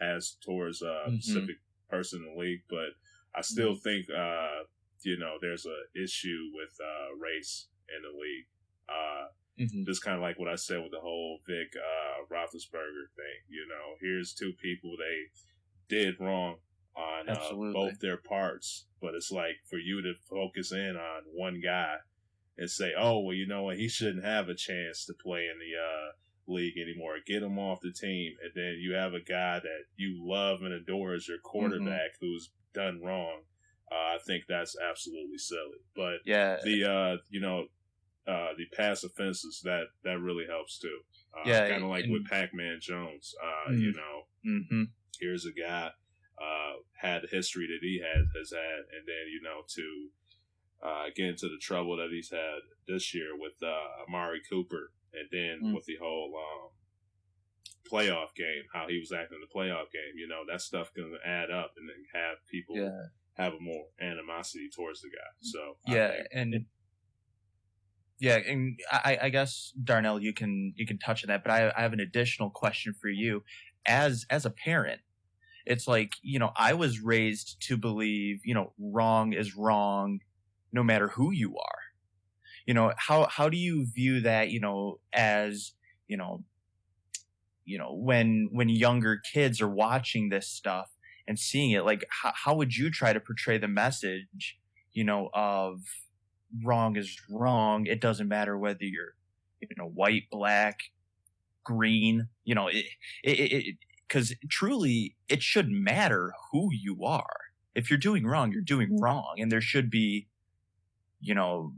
has towards a specific person in the league. But I still think there's a issue with race in the league. Just kind of like what I said with the whole Vic Roethlisberger thing. Here's two people they did wrong on both their parts, but it's like for you to focus in on one guy and say, oh, well, you know what, he shouldn't have a chance to play in the league anymore. Get him off the team. And then you have a guy that you love and adore as your quarterback who's done wrong. I think that's absolutely silly. But the past offenses, that really helps too. Kind of like with Pac-Man Jones. Here's a guy had the history that he has had, and then to get into the trouble that he's had this year with Amari Cooper and then with the whole playoff game, how he was acting in the playoff game, you know, that stuff gonna add up and then have people have a more animosity towards the guy. So I guess Darnell, you can touch on that, but I have an additional question for you. As a parent, it's like, you know, I was raised to believe, you know, wrong is wrong, no matter who you are. You know, how do you view that? You know, as you know, when younger kids are watching this stuff and seeing it, like how would you try to portray the message, you know, of wrong is wrong. It doesn't matter whether you're, you know, white, black, green, you know, because truly it shouldn't matter who you are. If you're doing wrong, you're doing wrong. And there should be, you know,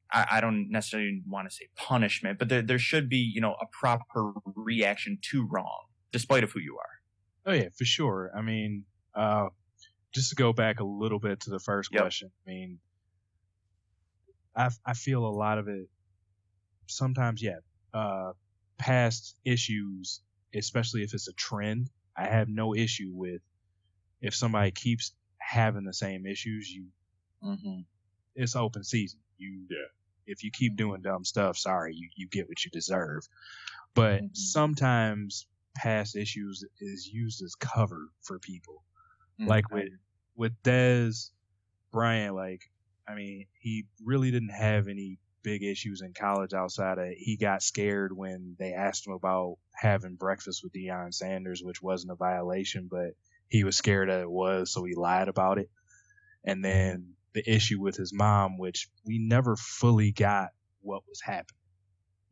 I don't necessarily want to say punishment, but there should be, you know, a proper reaction to wrong, despite of who you are. Oh yeah, for sure. I mean, just to go back a little bit to the first question, I mean, I feel a lot of it sometimes, past issues, especially if it's a trend, I have no issue with if somebody keeps having the same issues, it's open season. If you keep doing dumb stuff, sorry, you get what you deserve. But sometimes past issues is used as cover for people. Like with Dez Bryant, like, I mean, he really didn't have any big issues in college outside of he got scared when they asked him about having breakfast with Deion Sanders, which wasn't a violation, but he was scared that it was, so he lied about it. And then the issue with his mom, which we never fully got what was happening.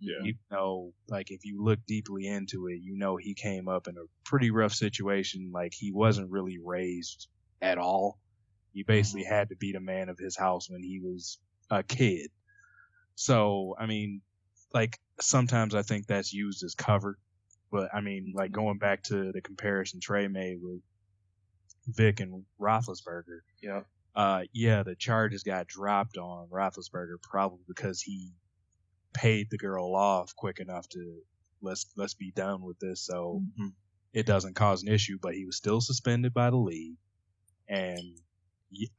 Yeah. You know, like if you look deeply into it, you know, he came up in a pretty rough situation. Like he wasn't really raised at all. He basically had to be the man of his house when he was a kid. So, I mean, like sometimes I think that's used as cover, but I mean, like going back to the comparison Trey made with Vic and Roethlisberger. The charges got dropped on Roethlisberger probably because he paid the girl off quick enough to let's be done with this, so it doesn't cause an issue. But he was still suspended by the league, and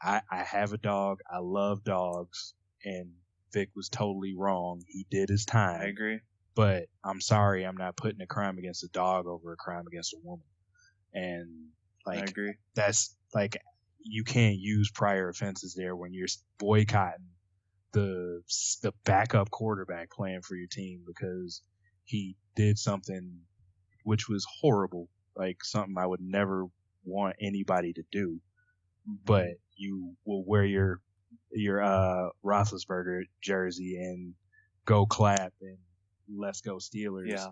I have a dog. I love dogs, and Vic was totally wrong. He did his time. I agree. But I'm sorry, I'm not putting a crime against a dog over a crime against a woman. And like, I agree. That's like, you can't use prior offenses there when you're boycotting the backup quarterback playing for your team because he did something which was horrible, like something I would never want anybody to do. But you will wear your Roethlisberger jersey and go clap and let's go Steelers,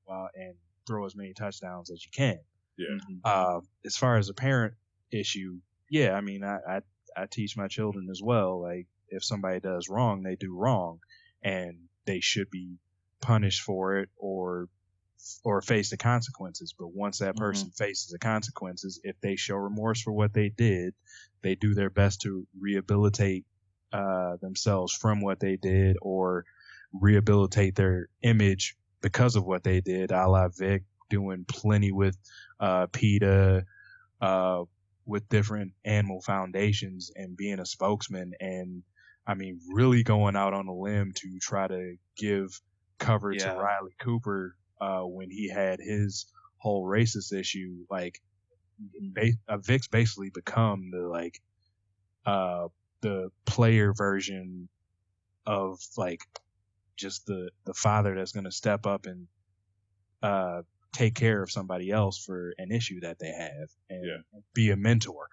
and throw as many touchdowns as you can. As far as a parent issue, I mean, I teach my children as well. Like, if somebody does wrong, they do wrong, and they should be punished for it or face the consequences. But once that person faces the consequences, if they show remorse for what they did, they do their best to rehabilitate themselves from what they did or rehabilitate their image because of what they did, a la Vic doing plenty with PETA, with different animal foundations and being a spokesman, and I mean really going out on a limb to try to give cover to Riley Cooper when he had his whole racist issue. Like Vic's basically become the player version of like just the father that's going to step up and take care of somebody else for an issue that they have and be a mentor.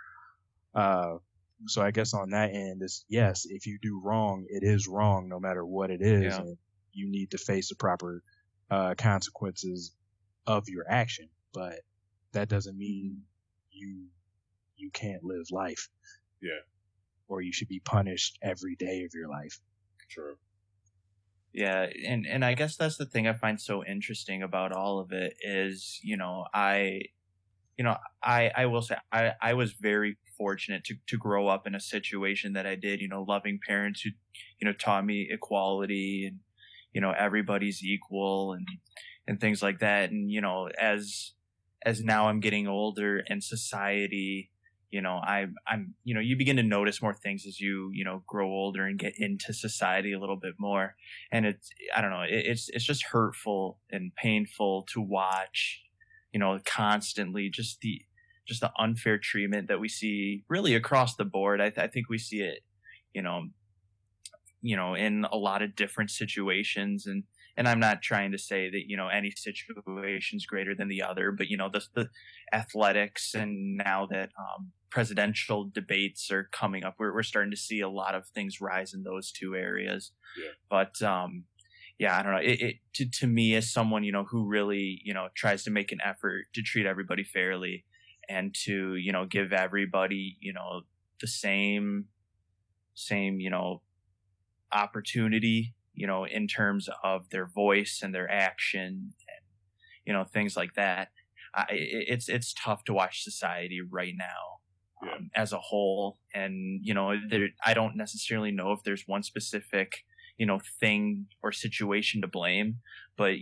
So I guess on that end is, yes, if you do wrong, it is wrong no matter what it is, and you need to face the proper consequences of your action. But that doesn't mean you can't live life. Or you should be punished every day of your life. True. Yeah, and I guess that's the thing I find so interesting about all of it is, I will say I was very fortunate to grow up in a situation that I did, loving parents who, taught me equality and, everybody's equal and things like that. And, as now I'm getting older and society, I'm you begin to notice more things as you grow older and get into society a little bit more. And I don't know, it's just hurtful and painful to watch, constantly just the unfair treatment that we see really across the board. I think we see it, you know, in a lot of different situations. And I'm not trying to say that, any situation's greater than the other, but, the athletics, and now that presidential debates are coming up, we're starting to see a lot of things rise in those two areas. Yeah. But, yeah, I don't know. To me, as someone, who really, tries to make an effort to treat everybody fairly and to, give everybody, the same, opportunity, in terms of their voice and their action and, things like that. It's tough to watch society right now, as a whole. And, I don't necessarily know if there's one specific, thing or situation to blame, but,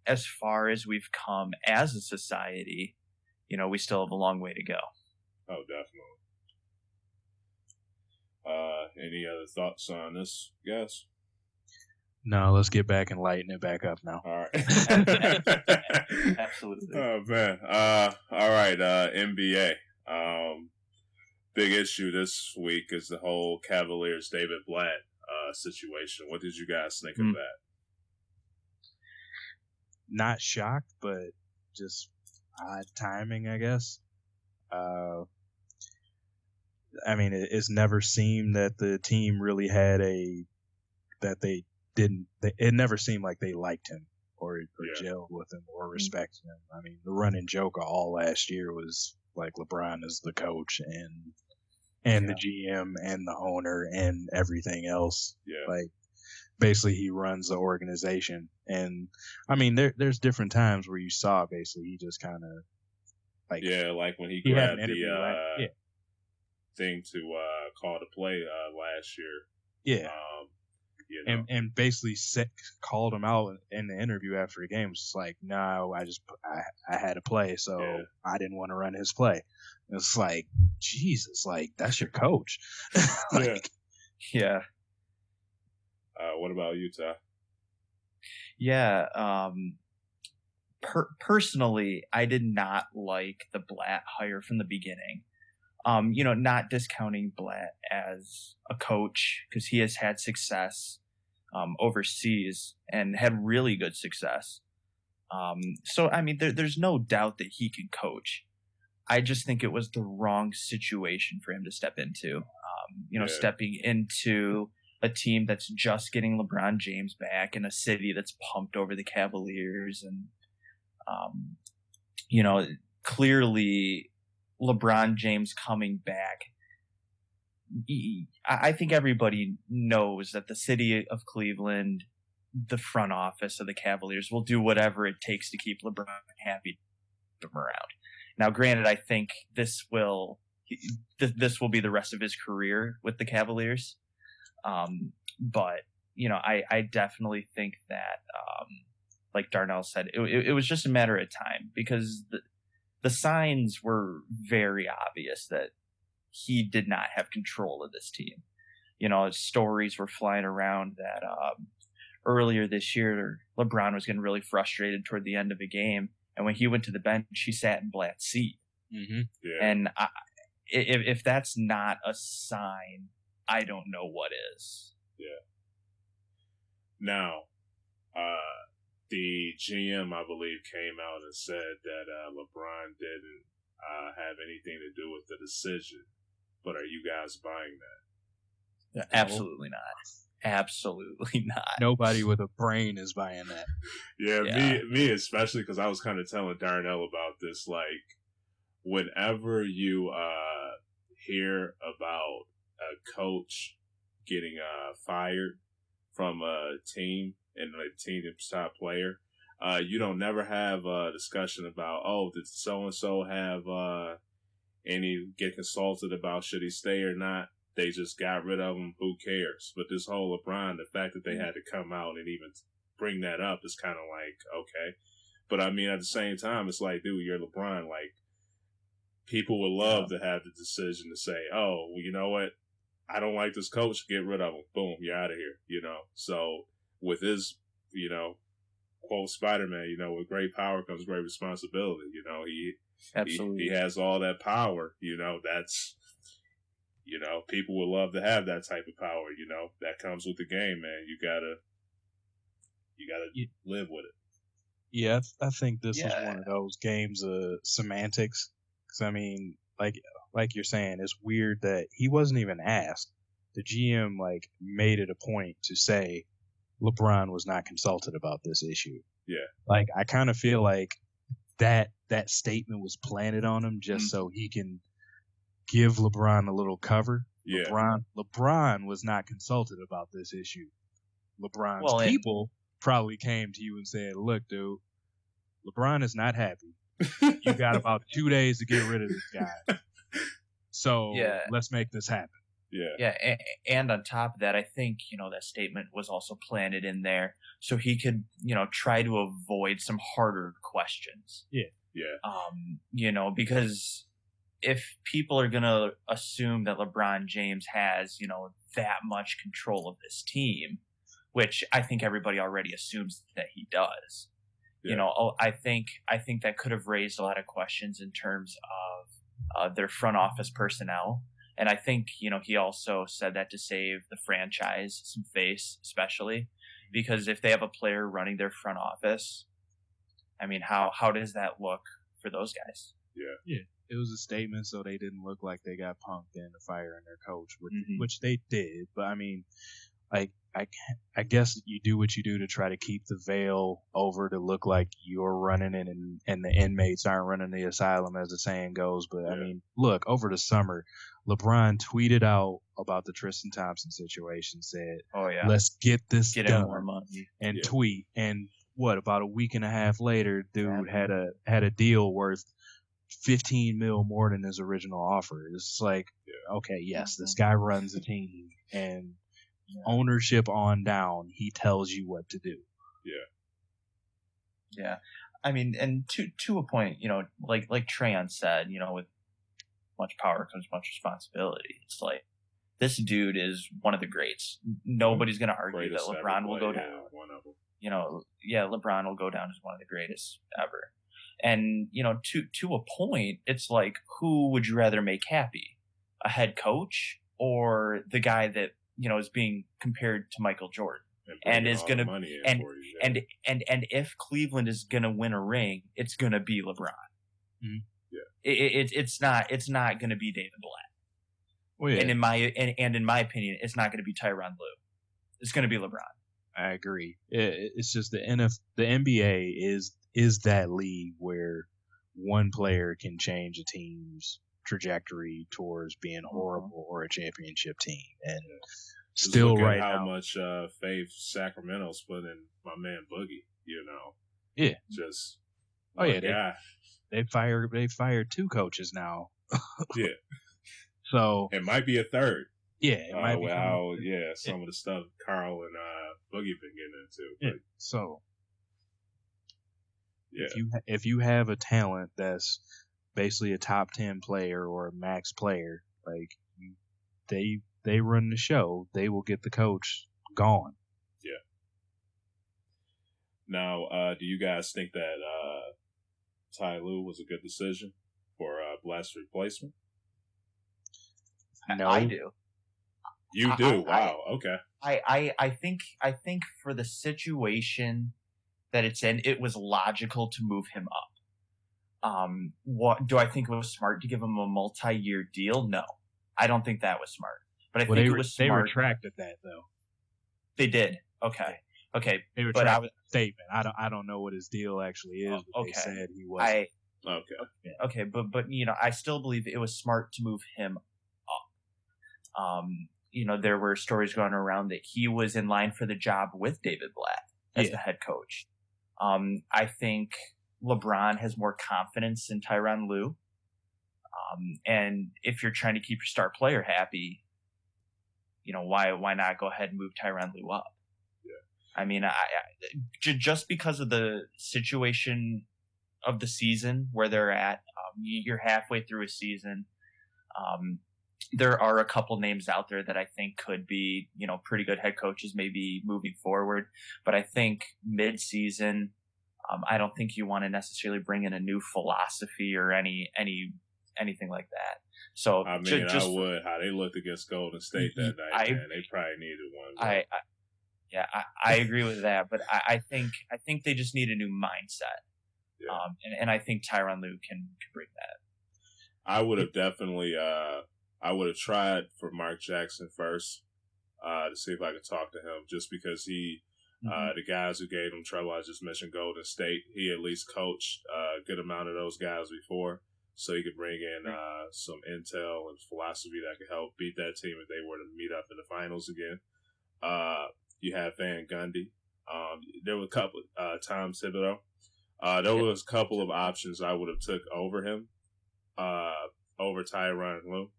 as far as we've come as a society, we still have a long way to go. Oh, definitely. Any other thoughts on this, guys? No, let's get back and lighten it back up now. All right. Absolutely. Oh man. All right. NBA. Big issue this week is the whole Cavaliers David Blatt situation. What did you guys think of that? Not shocked, but just odd timing, I guess. I mean, it's never seemed that the team really had it never seemed like they liked him or gelled with him or respected him. I mean, the running joke all last year was like LeBron is the coach and the GM and the owner and everything else. Yeah. Like, basically he runs the organization. And I mean, there's different times where you saw basically he just kind of like, like when he grabbed the thing to call the play last year. Yeah. And basically called him out in the interview after the game. It's like, no, I had to play, so I didn't want to run his play. It's like, Jesus, like, that's your coach. Yeah. What about you, Ty? Yeah. Personally, I did not like the Blatt hire from the beginning. Not discounting Blatt as a coach, because he has had success overseas and had really good success. So, I mean, there's no doubt that he can coach. I just think it was the wrong situation for him to step into. Stepping into a team that's just getting LeBron James back in a city that's pumped over the Cavaliers. And, clearly LeBron James coming back, I think everybody knows that the city of Cleveland, the front office of the Cavaliers, will do whatever it takes to keep LeBron happy to keep him around. Now, granted, I think this will be the rest of his career with the Cavaliers. But, I definitely think that, like Darnell said, it was just a matter of time, because the signs were very obvious that he did not have control of this team. Stories were flying around that earlier this year, LeBron was getting really frustrated toward the end of a game, and when he went to the bench, he sat in Blatt's seat. Mm-hmm. Yeah. And if that's not a sign, I don't know what is. Yeah. Now, the GM, I believe, came out and said that LeBron didn't have anything to do with the decision. But are you guys buying that? Absolutely not. Absolutely not. Nobody with a brain is buying that. Yeah. Me especially, because I was kind of telling Darnell about this. Like, whenever you hear about a coach getting fired from a team and a team's top player, you don't never have a discussion about, did so and so have get consulted about should he stay or not? they just got rid of him. Who cares? But this whole LeBron, the fact that they had to come out and even bring that up is kind of like, okay. But I mean, at the same time, it's like, dude, you're LeBron. Like, people would love to have the decision to say, oh, well, you know what? I don't like this coach. Get rid of him. Boom, you're out of here. You know. So with his, you know, quote Spider-Man, you know, with great power comes great responsibility. You know, he has all that power. You know, that's, you know, people would love to have that type of power. You know, that comes with the game, man. You gotta live with it. Yeah, I think this was one of those games of semantics. Because I mean, like you're saying, it's weird that he wasn't even asked. The GM like made it a point to say LeBron was not consulted about this issue. Yeah. Like I kind of feel like that statement was planted on him just so he can give LeBron a little cover. Yeah. LeBron was not consulted about this issue. LeBron's people probably came to you and said, "Look, dude, LeBron is not happy. You got about 2 days to get rid of this guy. So let's make this happen." Yeah. And on top of that, I think, you know, that statement was also planted in there so he could, you know, try to avoid some harder questions. Yeah. You know, because if people are going to assume that LeBron James has, you know, that much control of this team, which I think everybody already assumes that he does, you know, I think that could have raised a lot of questions in terms of their front office personnel. And I think, you know, he also said that to save the franchise some face, especially because if they have a player running their front office, I mean, how does that look for those guys? Yeah. It was a statement so they didn't look like they got punked into firing their coach, which they did. But I mean, like, I guess you do what you do to try to keep the veil over to look like you're running it and the inmates aren't running the asylum, as the saying goes. But I mean, look, over the summer, LeBron tweeted out about the Tristan Thompson situation, said, let's get this done, more money. And tweet. And what, about a week and a half later, dude had a deal worth $15 million more than his original offer. It's like, okay, yes, this guy runs the team, and ownership on down, he tells you what to do. Yeah. I mean, and to a point, you know, like Trayon said, you know, with much power comes much responsibility. It's like, this dude is one of the greats. Nobody's going to argue that LeBron will go down. One of them. You know, LeBron will go down as one of the greatest ever. And, you know, to a point, it's like, who would you rather make happy? A head coach or the guy that, you know, is being compared to Michael Jordan and is going to, and if Cleveland is going to win a ring, it's going to be LeBron. Mm-hmm. Yeah. It's not going to be David Blatt. Well, yeah. And in my opinion, it's not going to be Tyronn Lue. It's going to be LeBron. I agree. It's just the NBA is that league where one player can change a team's trajectory towards being horrible or a championship team. And still right how now, much faith Sacramento's put in my man Boogie, you know. Yeah. Just they fired 2 coaches now. Yeah. So it might be a third. Yeah, it might be some of the stuff Carl and Boogie been getting into. Yeah. But, so if you have a talent that's basically a top 10 player or a max player, like they run the show, they will get the coach gone. Yeah. Now, do you guys think that Ty Lue was a good decision for Blatt's replacement? No. I do. You do? Wow. Okay. I think for the situation that it's in, it was logical to move him up. What do I think it was smart to give him a multi-year deal? No, I don't think that was smart. But I think it was smart. They retracted that though. They did. Okay. They retracted the statement. I don't know what his deal actually is. But they said he was. Okay. But you know, I still believe it was smart to move him up. You know, there were stories going around that he was in line for the job with David Blatt as the head coach. I think LeBron has more confidence in Tyronn Lue. And if you're trying to keep your star player happy, why not go ahead and move Tyronn Lue up? Yeah. I mean, just because of the situation of the season where they're at, you're halfway through a season. There are a couple names out there that I think could be, pretty good head coaches maybe moving forward. But I think mid-season, I don't think you want to necessarily bring in a new philosophy or anything like that. So I mean, I would. How they looked against Golden State that night, man, they probably needed one. I agree with that, but I think they just need a new mindset. Yeah. And I think Tyronn Lue can bring that. I would have definitely. I would have tried for Mark Jackson first to see if I could talk to him, just because he, the guys who gave him trouble, I just mentioned Golden State, he at least coached a good amount of those guys before, so he could bring in some intel and philosophy that could help beat that team if they were to meet up in the finals again. You have Van Gundy. There were a couple Tom Thibodeau. There was a couple of options I would have took over him, over Tyronn Lue.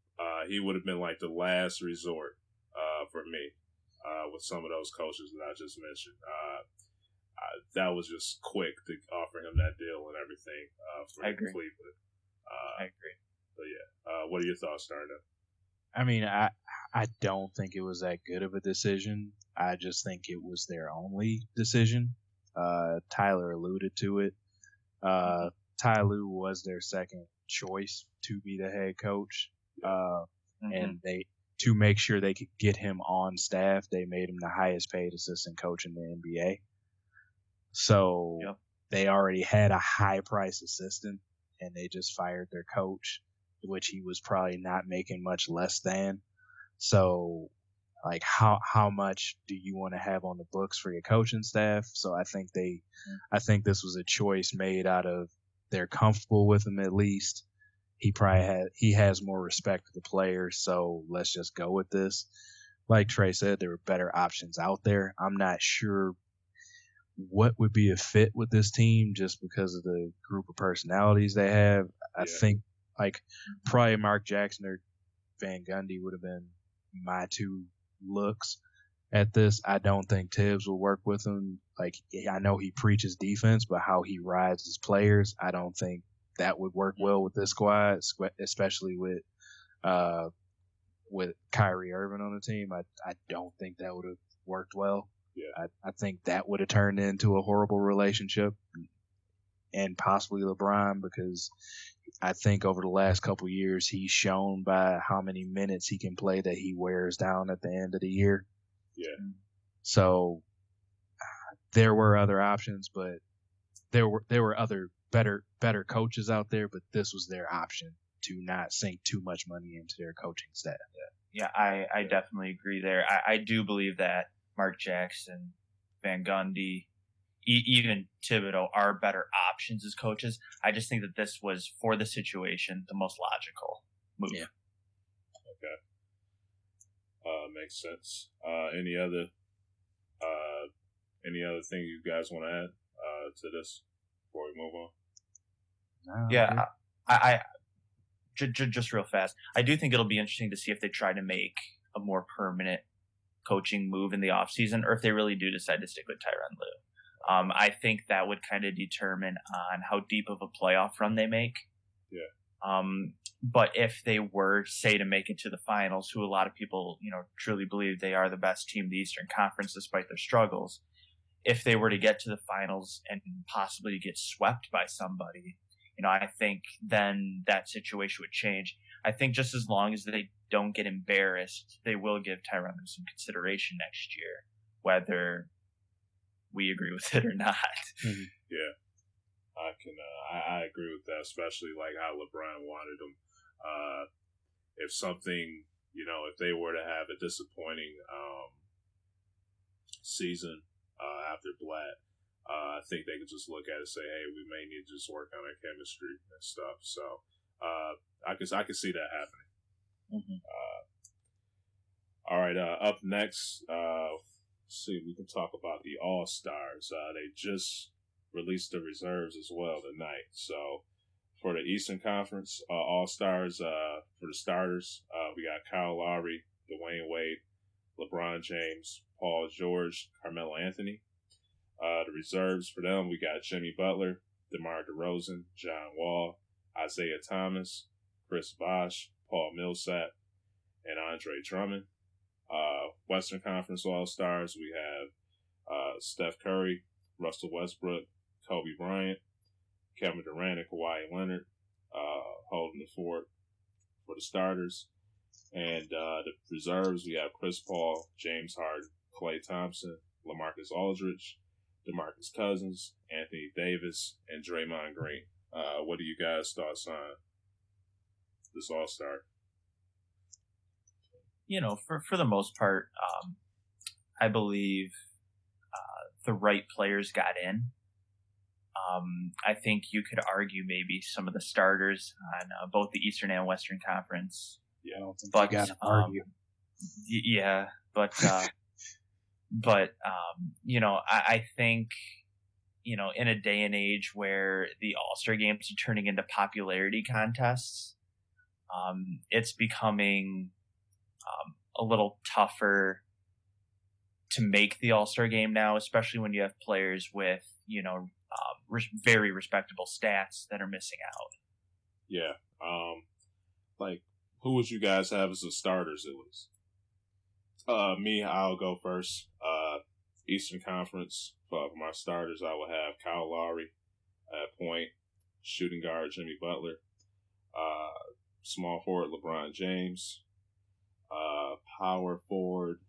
He would have been like the last resort for me with some of those coaches that I just mentioned. That was just quick to offer him that deal and everything for Cleveland. I agree. But yeah, what are your thoughts, Darnell? I mean, I don't think it was that good of a decision. I just think it was their only decision. Tyler alluded to it. Ty Lue was their second choice to be the head coach. And they, to make sure they could get him on staff, they made him the highest paid assistant coach in the NBA. So they already had a high price assistant, and they just fired their coach, which he was probably not making much less than. So, like, how much do you want to have on the books for your coaching staff? So I think this was a choice made out of they're comfortable with him at least. He has more respect for the players, so let's just go with this. Like Trey said, there were better options out there. I'm not sure what would be a fit with this team just because of the group of personalities they have. I think like probably Mark Jackson or Van Gundy would have been my two looks at this. I don't think Tibbs will work with him. Like, I know he preaches defense, but how he rides his players, I don't think that would work well with this squad, especially with Kyrie Irving on the team. I don't think that would have worked well. Yeah. I think that would have turned into a horrible relationship, and possibly LeBron, because I think over the last couple of years he's shown by how many minutes he can play that he wears down at the end of the year. Yeah. So there were other options, but there were other better coaches out there, but this was their option to not sink too much money into their coaching staff. Yeah, I definitely agree there. I do believe that Mark Jackson, Van Gundy, even Thibodeau are better options as coaches. I just think that this was, for the situation, the most logical move. Yeah. Okay. Makes sense. Any other thing you guys want to add to this before we move on? No, yeah, I just real fast. I do think it'll be interesting to see if they try to make a more permanent coaching move in the offseason, or if they really do decide to stick with Tyronn Lue. I think that would kind of determine on how deep of a playoff run they make. Yeah. But if they were, say, to make it to the finals, who a lot of people, truly believe they are the best team in the Eastern Conference despite their struggles, if they were to get to the finals and possibly get swept by somebody, I think then that situation would change. I think just as long as they don't get embarrassed, they will give Tyronn Lue some consideration next year, whether we agree with it or not. Mm-hmm. Yeah, I agree with that, especially like how LeBron wanted them. If something, if they were to have a disappointing season after Blatt, I think they could just look at it and say, hey, we may need to just work on our chemistry and stuff. So I could see that happening. Mm-hmm. All right, up next, see, we can talk about the All-Stars. They just released the reserves as well tonight. So for the Eastern Conference All-Stars, for the starters, we got Kyle Lowry, Dwayne Wade, LeBron James, Paul George, Carmelo Anthony. The reserves for them, we got Jimmy Butler, DeMar DeRozan, John Wall, Isaiah Thomas, Chris Bosh, Paul Millsap, and Andre Drummond. Western Conference All-Stars, we have Steph Curry, Russell Westbrook, Kobe Bryant, Kevin Durant, and Kawhi Leonard holding the fort for the starters. And the reserves, we have Chris Paul, James Harden, Klay Thompson, LaMarcus Aldridge, DeMarcus Cousins, Anthony Davis, and Draymond Green. What do you guys' thoughts on this All-Star? For the most part, I believe the right players got in. I think you could argue maybe some of the starters on both the Eastern and Western Conference. Yeah, I don't think but you got to argue. Yeah, but I think in a day and age where the All-Star games are turning into popularity contests, it's becoming a little tougher to make the All-Star game now, especially when you have players with very respectable stats that are missing out. Yeah. Who would you guys have as the starters at least? Me, I'll go first. Eastern Conference, for my starters, I will have Kyle Lowry at point, shooting guard Jimmy Butler, small forward LeBron James, power forward,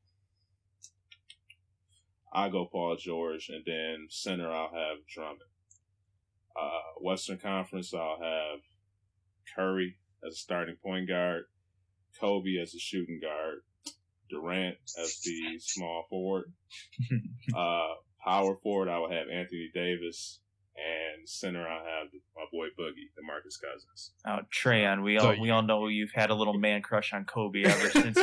I go Paul George, and then center I'll have Drummond. Western Conference, I'll have Curry as a starting point guard, Kobe as a shooting guard, Durant as the small forward. Power forward, I will have Anthony Davis, and center I'll have my boy Boogie, DeMarcus Cousins. Oh, Trayon, we all know you've had a little man crush on Kobe ever since.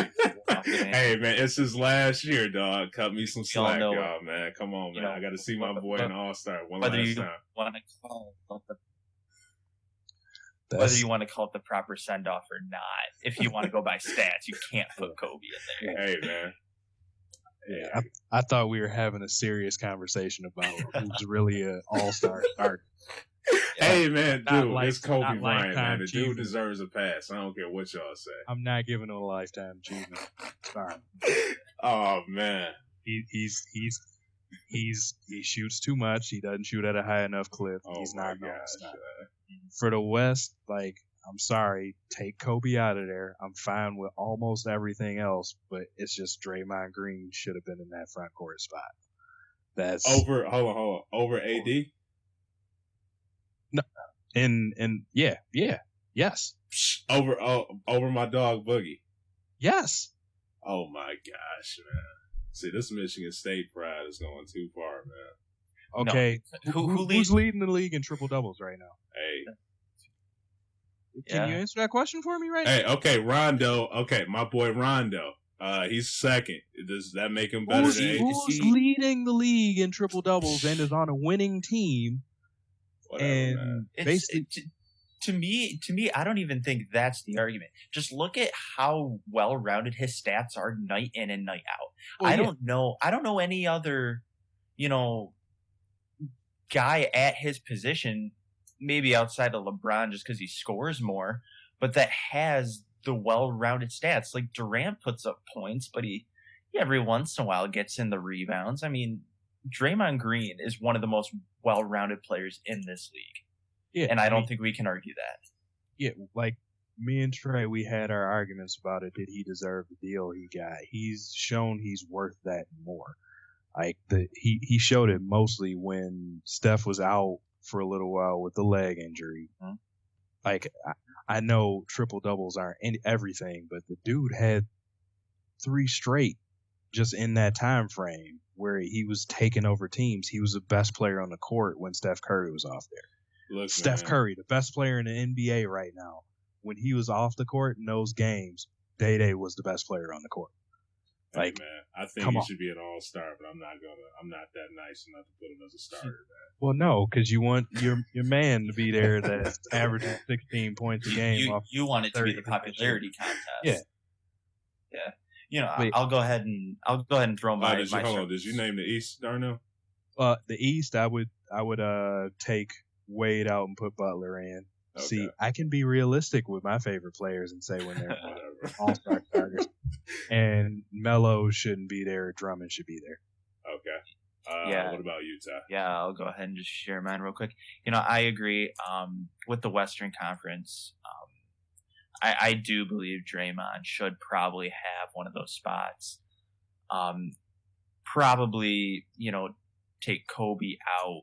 Hey man, it's his last year, dog. Cut me some slack, y'all, man. Come on, man. I got to see my boy in All-Star one last time. Whether you want to call it the proper send-off or not, if you want to go by stats, you can't put Kobe in there. Hey, man. Yeah, I thought we were having a serious conversation about who's really an all-star starter. Hey, man, dude, it's Kobe Bryant, man. The dude deserves a pass. I don't care what y'all say. I'm not giving him a lifetime achievement. Sorry. Oh, man. He shoots too much. He doesn't shoot at a high enough clip. Oh, He's my not gosh. For the West, I'm sorry, take Kobe out of there. I'm fine with almost everything else, but it's just Draymond Green should have been in that front court spot. That's hold on. Over AD? No. Yes. Over my dog Boogie. Yes. Oh my gosh, man. See, this Michigan State pride is going too far, man. Okay. No. Who's leading the league in triple doubles right now? Hey. Can you answer that question for me right now? Hey, okay, Rondo. Okay, my boy Rondo. He's second. Does that make him better than AD? Who's leading the league in triple doubles and is on a winning team? Whatever, man. Basically, to me, I don't even think that's the argument. Just look at how well-rounded his stats are night in and night out. Well, I don't know any other, guy at his position, maybe outside of LeBron just because he scores more, but that has the well-rounded stats. Like Durant puts up points, but he every once in a while gets in the rebounds. I mean, Draymond Green is one of the most well-rounded players in this league. Yeah, and I don't think we can argue that. Yeah, like me and Trey, we had our arguments about it. Did he deserve the deal he got? He's shown he's worth that and more. He showed it mostly when Steph was out for a little while with the leg injury. Mm-hmm. I know triple doubles aren't everything, but the dude had 3 straight just in that time frame where he was taking over teams. He was the best player on the court when Steph Curry was off there. Look, Steph Curry, the best player in the NBA right now. When he was off the court in those games, Day was the best player on the court. Hey, man, I think he should be an all-star, but I'm not that nice enough to put him as a starter, man. Well, no, because you want your man to be there that's averaging 16 points a game. You want it to be the popularity contest. Yeah. Wait, I'll go ahead and throw my Did you name the East, Darnell? the East, I would take Wade out and put Butler in. Okay. See, I can be realistic with my favorite players and say when they're all-star starters. And Melo shouldn't be there. Drummond should be there. Okay. Yeah. What about you, Ty? Yeah, I'll go ahead and just share mine real quick. I agree with the Western Conference. I do believe Draymond should probably have one of those spots. Probably, take Kobe out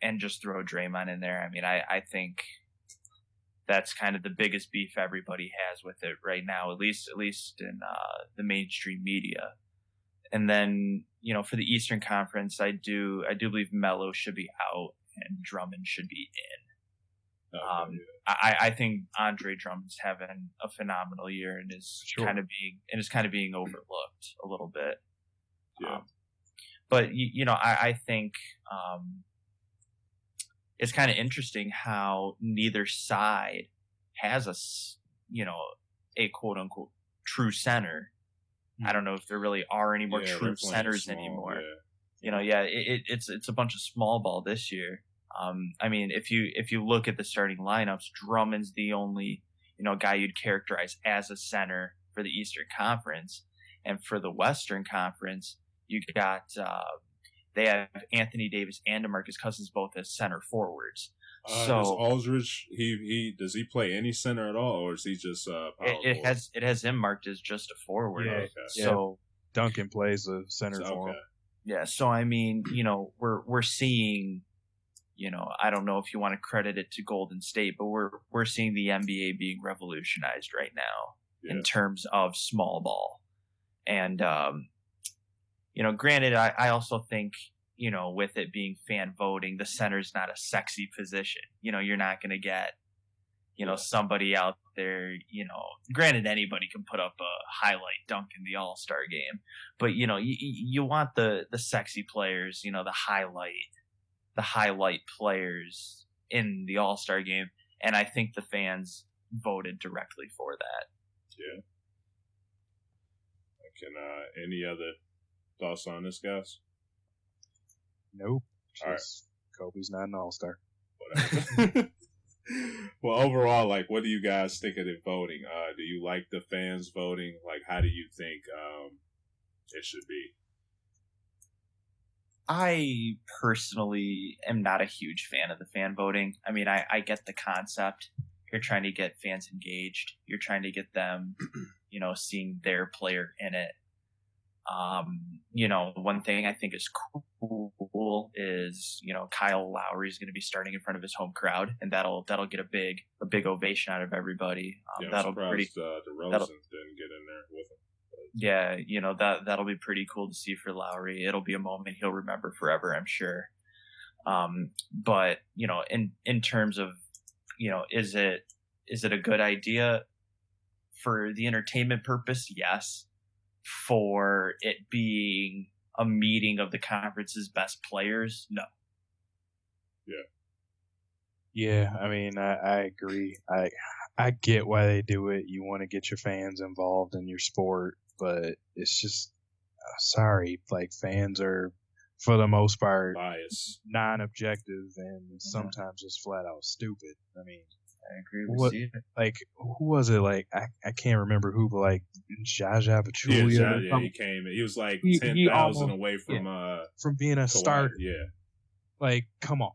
and just throw Draymond in there. I mean, I think that's kind of the biggest beef everybody has with it right now, at least in the mainstream media. And then, for the Eastern Conference, I do believe Melo should be out and Drummond should be in. Okay, I think Andre Drummond's having a phenomenal year and is kind of being overlooked a little bit. Yeah. But I think it's kind of interesting how neither side has a quote unquote true center. I don't know if there really are any more true centers small, anymore. Yeah. It's a bunch of small ball this year. I mean, if you look at the starting lineups, Drummond's the only guy you'd characterize as a center for the Eastern Conference, and for the Western Conference, you got they have Anthony Davis and DeMarcus Cousins both as center forwards. So does Aldridge does he play any center at all, or is he just power forward? It has him marked as just a forward. Yeah, okay. So Duncan plays the center for him. Yeah, so I mean, we're seeing, I don't know if you want to credit it to Golden State, but we're seeing the NBA being revolutionized right now in terms of small ball. And granted, I also think, with it being fan voting, the center's not a sexy position. You're not going to get, somebody out there, granted anybody can put up a highlight dunk in the All-Star game, but, you want the sexy players, the highlight players in the All-Star game. And I think the fans voted directly for that. Yeah. Any other thoughts on this, guys? Nope. Kobe's not an all-star. Whatever. Well, overall, what do you guys think of the voting? Do you like the fans voting? How do you think it should be? I personally am not a huge fan of the fan voting. I mean, I get the concept. You're trying to get fans engaged. You're trying to get them, seeing their player in it. One thing I think is cool is, Kyle Lowry is going to be starting in front of his home crowd, and that'll get a big ovation out of everybody. That'll be pretty. DeRozan didn't get in there with him. Yeah, that'll be pretty cool to see for Lowry. It'll be a moment he'll remember forever, I'm sure. But in terms of, is it a good idea for the entertainment purpose? Yes. For it being a meeting of the conference's best players, no. Yeah, I mean, I agree. I get why they do it. You want to get your fans involved in your sport, but it's just sorry. Fans are, for the most part, biased, non-objective, and sometimes just flat out stupid. I mean, I agree with you. Who was it? I can't remember who, but Jaja Pachulia. Yeah, he came. He was 10,000 away from being a starter. Yeah. Come on.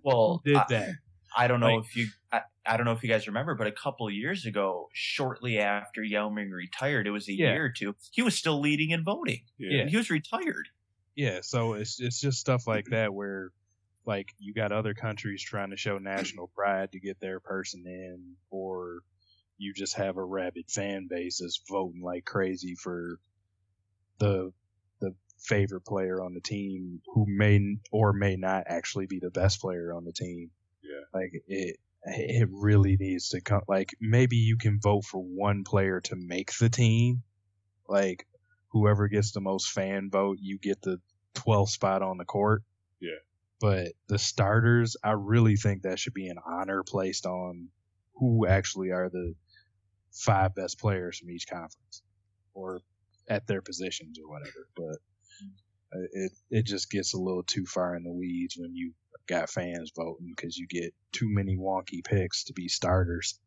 Well, who did that? I don't know if you. I don't know if you guys remember, but a couple of years ago, shortly after Yao Ming retired, it was a year or two. He was still leading in voting. Yeah, he was retired. Yeah, so it's just stuff like that where. You got other countries trying to show national pride to get their person in, or you just have a rabid fan base that's voting like crazy for the favorite player on the team who may or may not actually be the best player on the team. Yeah. It really needs to come. Maybe you can vote for one player to make the team. Whoever gets the most fan vote, you get the 12th spot on the court. Yeah. But the starters, I really think that should be an honor placed on who actually are 5 best players from each conference or at their positions or whatever. But it just gets a little too far in the weeds when you got fans voting because you get too many wonky picks to be starters.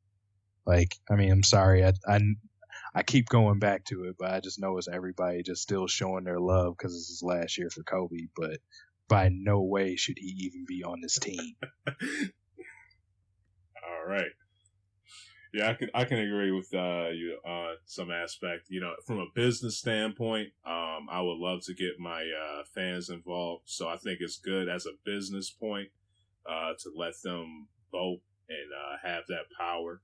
Like, I mean, I'm sorry, I keep going back to it, but I just know it's everybody just still showing their love because this is last year for Kobe, but by no way should he even be on this team. All right. Yeah, I can agree with you on some aspect. You know, from a business standpoint, I would love to get my fans involved. So I think it's good as a business point to let them vote and have that power.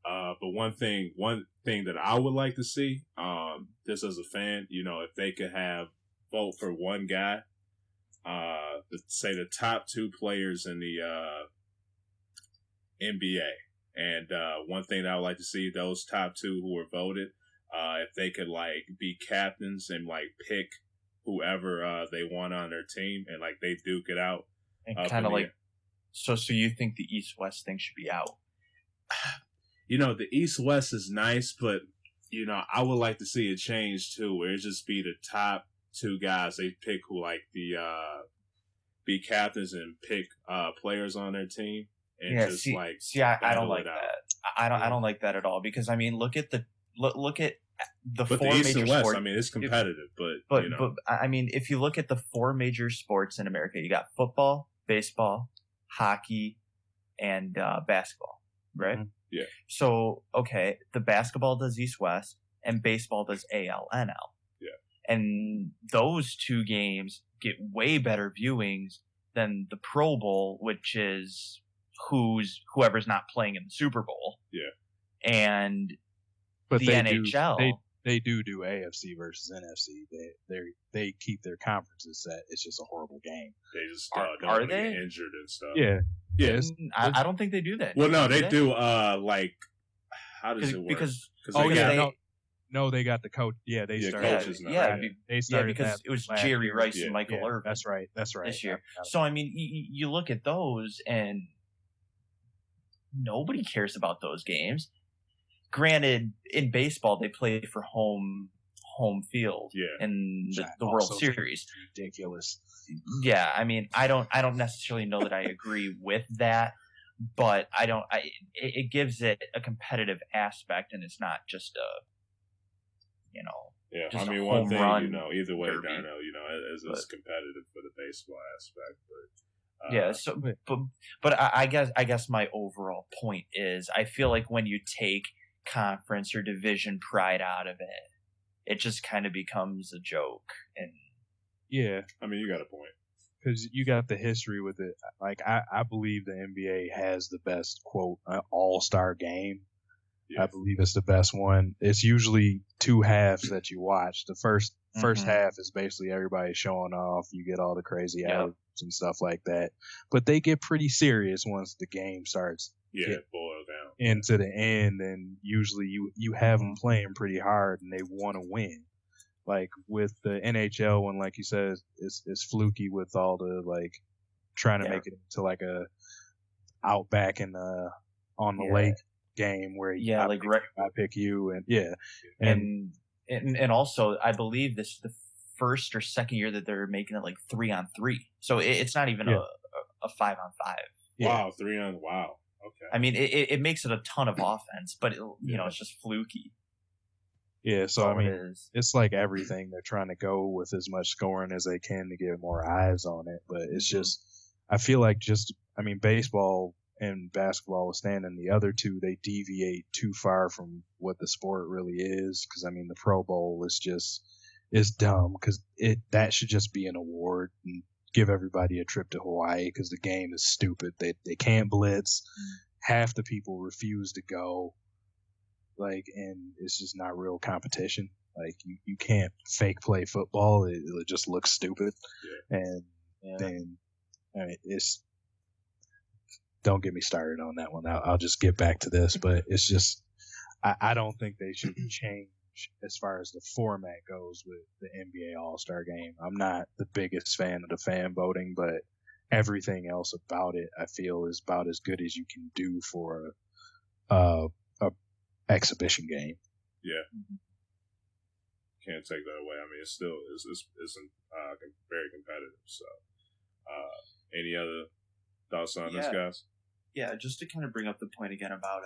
But one thing that I would like to see, just as a fan, you know, if they could have vote for one guy, say the top 2 players in the NBA. And one thing that I would like to see, those top 2 who were voted, if they could like be captains and like pick whoever they want on their team and like they duke it out. And kind of like, so you think the East-West thing should be out? You know, the East-West is nice, but you know, I would like to see it change too, where it just be the top 2 guys. They pick who like the be captains and pick players on their team. And yeah, just I don't like that. I don't like that at all because I mean, look at the 4 East major and West, sports. I mean, it's competitive, but you know. But I mean, if you look at the 4 major sports in America, you got football, baseball, hockey, and basketball, right? Mm-hmm. Yeah. So okay, the basketball does East-West, and baseball does AL/NL. Yeah. And those 2 games get way better viewings than the Pro Bowl, which is whoever's not playing in the Super Bowl. Yeah. And but the NHL they do AFC versus NFC. They keep their conferences set. It's just a horrible game. They just don't are want to they get injured and stuff. Yeah. Yes. I don't think they do that. Well, no, they do. Like, how does it work? Because no, they got the coach. Yeah, they started. Coaches now. Yeah, they started because it was Jerry Rice and Michael Irvin. That's right. This year. So I mean, you look at those, and nobody cares about those games. Granted, in baseball, they play for home field in the World Series. Ridiculous. Yeah, I mean, I don't necessarily know that I agree with that, but it gives it a competitive aspect, and it's not just Yeah, just I mean, one thing, run you know, either way, derby. Darnell, you know, it's competitive for the baseball aspect, but yeah. So, but I guess my overall point is, I feel like when you take conference or division pride out of it, it just kind of becomes a joke. And yeah, I mean, you got a point because you got the history with it. Like I believe the NBA has the best quote all-star game. I believe it's the best one. It's usually 2 halves that you watch. The first half is basically everybody showing off. You get all the crazy hours and stuff like that. But they get pretty serious once the game starts. Boil down into the end, and usually you have them playing pretty hard and they want to win. Like with the NHL one, like you said, it's fluky with all the like trying to make it into like a outback and on the lake game where I pick you and also I believe this is the first or second year that they're making it like 3-on-3, so it's not even a 5-on-5. Wow, 3-on. Wow. Okay. I mean, it makes it a ton of offense, but you know, it's just fluky. Yeah, so I mean, it's like everything. They're trying to go with as much scoring as they can to get more eyes on it, but it's just, I feel like baseball and basketball withstanding, the other 2, they deviate too far from what the sport really is. Because I mean, the Pro Bowl is dumb because that should just be an award and give everybody a trip to Hawaii because the game is stupid. They can't blitz. Half the people refuse to go. Like, and it's just not real competition. Like, you can't fake play football. It just looks stupid. And then, I mean, don't get me started on that one. I'll just get back to this, but it's just, I don't think they should change as far as the format goes with the NBA All-Star Game. I'm not the biggest fan of the fan voting, but everything else about it, I feel, is about as good as you can do for a exhibition game. Yeah. Can't take that away. I mean, it's still very competitive. So, any other thoughts on this, guys? Yeah, just to kind of bring up the point again about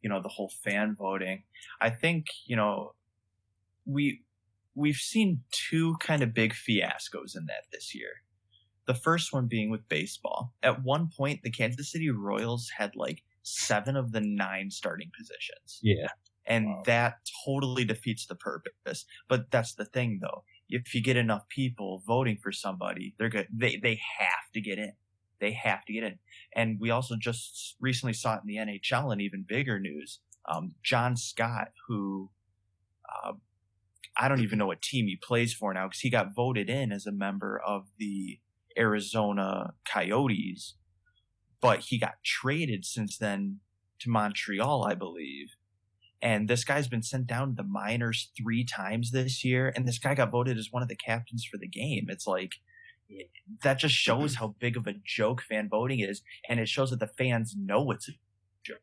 the whole fan voting. I think we've seen two kind of big fiascos in that this year. The first one being with baseball. At one point, the Kansas City Royals had like 7 of the 9 starting positions. Yeah. And that totally defeats the purpose. But that's the thing, though. If you get enough people voting for somebody, they're good. They have to get in. They have to get in. And we also just recently saw it in the NHL, and even bigger news. John Scott, who I don't even know what team he plays for now, because he got voted in as a member of the Arizona Coyotes, but he got traded since then to Montreal, I believe. And this guy's been sent down to the minors 3 times this year, and this guy got voted as one of the captains for the game. It's like, that just shows how big of a joke fan voting is, and it shows that the fans know it's a joke.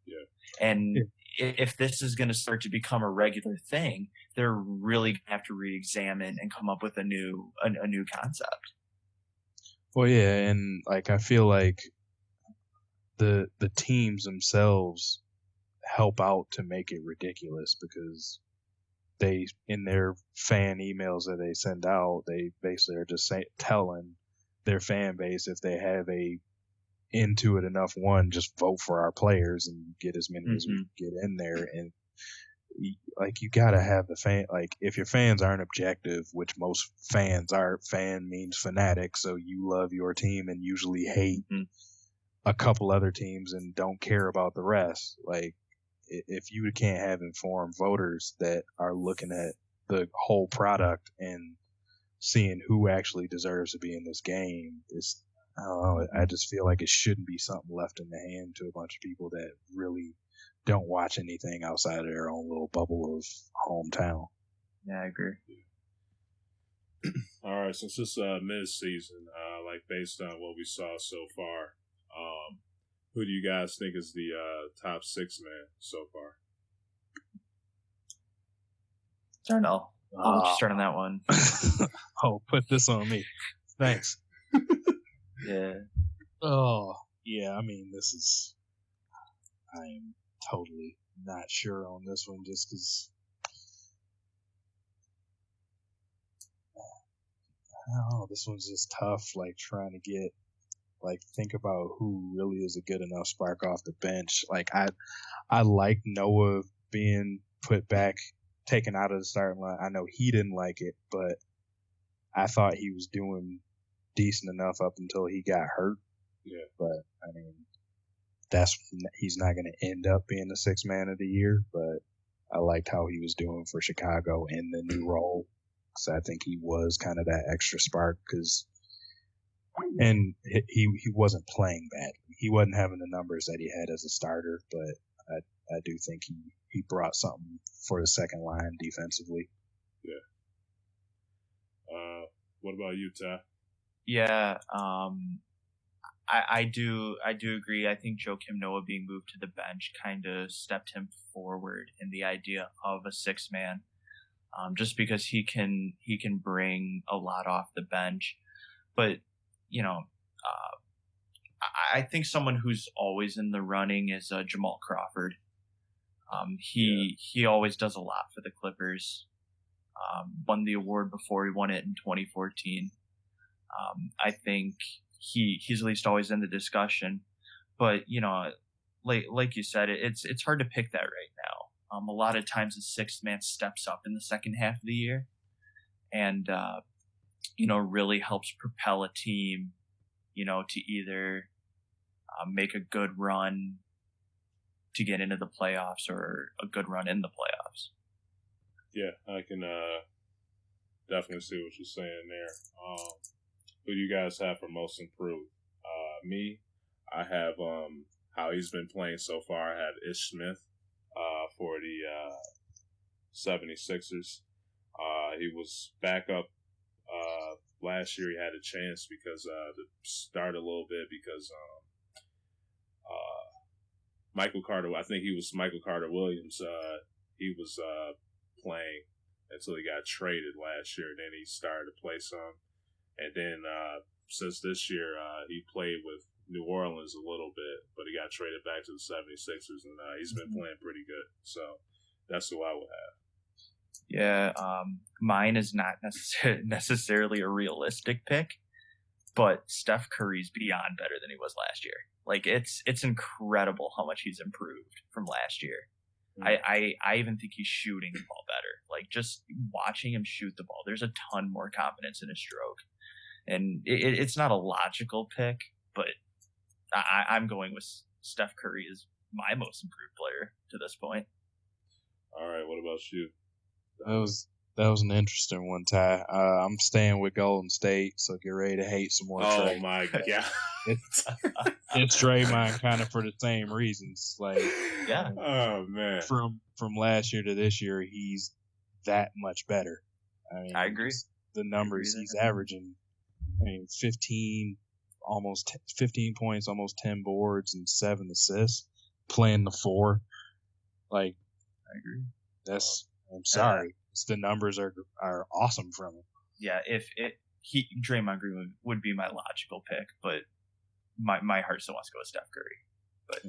Yeah. And if this is going to start to become a regular thing, they're really going to have to re-examine and come up with a new concept. Well, yeah, and like I feel like the teams themselves help out to make it ridiculous, because they, in their fan emails that they send out, they basically are just telling their fan base, if they have a into it enough one, just vote for our players and get as many as we can get in there. And like, you gotta have the fan, like, if your fans aren't objective, which most fans are, fan means fanatic, so you love your team and usually hate a couple other teams and don't care about the rest. Like, if you can't have informed voters that are looking at the whole product and seeing who actually deserves to be in this game, I don't know, I just feel like it shouldn't be something left in the hand to a bunch of people that really don't watch anything outside of their own little bubble of hometown. Yeah, I agree. All right, since it's mid-season, like based on what we saw so far, who do you guys think is the top 6 man so far? Darnell, I'll let you start on that one. Oh, put this on me. Thanks. Yeah. Oh, yeah, I mean, I am totally not sure on this one, just because I don't know, this one's just tough, like, trying to think about who really is a good enough spark off the bench. Like, I like Noah being put back, taken out of the starting line. I know he didn't like it, but I thought he was doing decent enough up until he got hurt. Yeah. But, I mean, he's not going to end up being the 6th man of the year, but I liked how he was doing for Chicago in the new role. So I think he was kind of that extra spark, and he wasn't playing badly. He wasn't having the numbers that he had as a starter, but I do think he brought something for the second line defensively. Yeah. What about you, Ty? Yeah, I do agree. I think Joakim Noah being moved to the bench kind of stepped him forward in the idea of a 6 man, just because he can bring a lot off the bench. But I think someone who's always in the running is Jamal Crawford. He always does a lot for the Clippers. Won the award before he won it in 2014. I think he's at least always in the discussion. But like you said, it's hard to pick that right now. A lot of times the 6th man steps up in the second half of the year, and really helps propel a team, to either make a good run to get into the playoffs or a good run in the playoffs. Yeah, I can definitely see what you're saying there. Who do you guys have for most improved? Me, I have how he's been playing so far. I had Ish Smith for the 76ers. He was back up last year. He had a chance because to start a little bit because Michael Carter. I think he was Michael Carter Williams. He was playing until he got traded last year, and then he started to play some. And then since this year, he played with New Orleans a little bit, but he got traded back to the 76ers, and he's been playing pretty good. So that's who I would have. Yeah, mine is not necessarily a realistic pick, but Steph Curry's beyond better than he was last year. Like it's incredible how much he's improved from last year. I even think he's shooting the ball better. Like just watching him shoot the ball, there's a ton more confidence in his stroke, and it's not a logical pick, but I'm going with Steph Curry as my most improved player to this point. All right, what about you? That was an interesting one, Ty. I'm staying with Golden State, so get ready to hate some more. Oh Trey. my god, it's Draymond kind of for the same reasons. Like, yeah. Oh man. From last year to this year, he's that much better. I mean, I agree. The numbers he's averaging. I mean, 15 points, almost 10 boards, and 7 assists. Playing the 4, like, I agree. I'm sorry. The numbers are awesome from him. Yeah, Draymond Green would be my logical pick, but my heart still wants to go with Steph Curry. But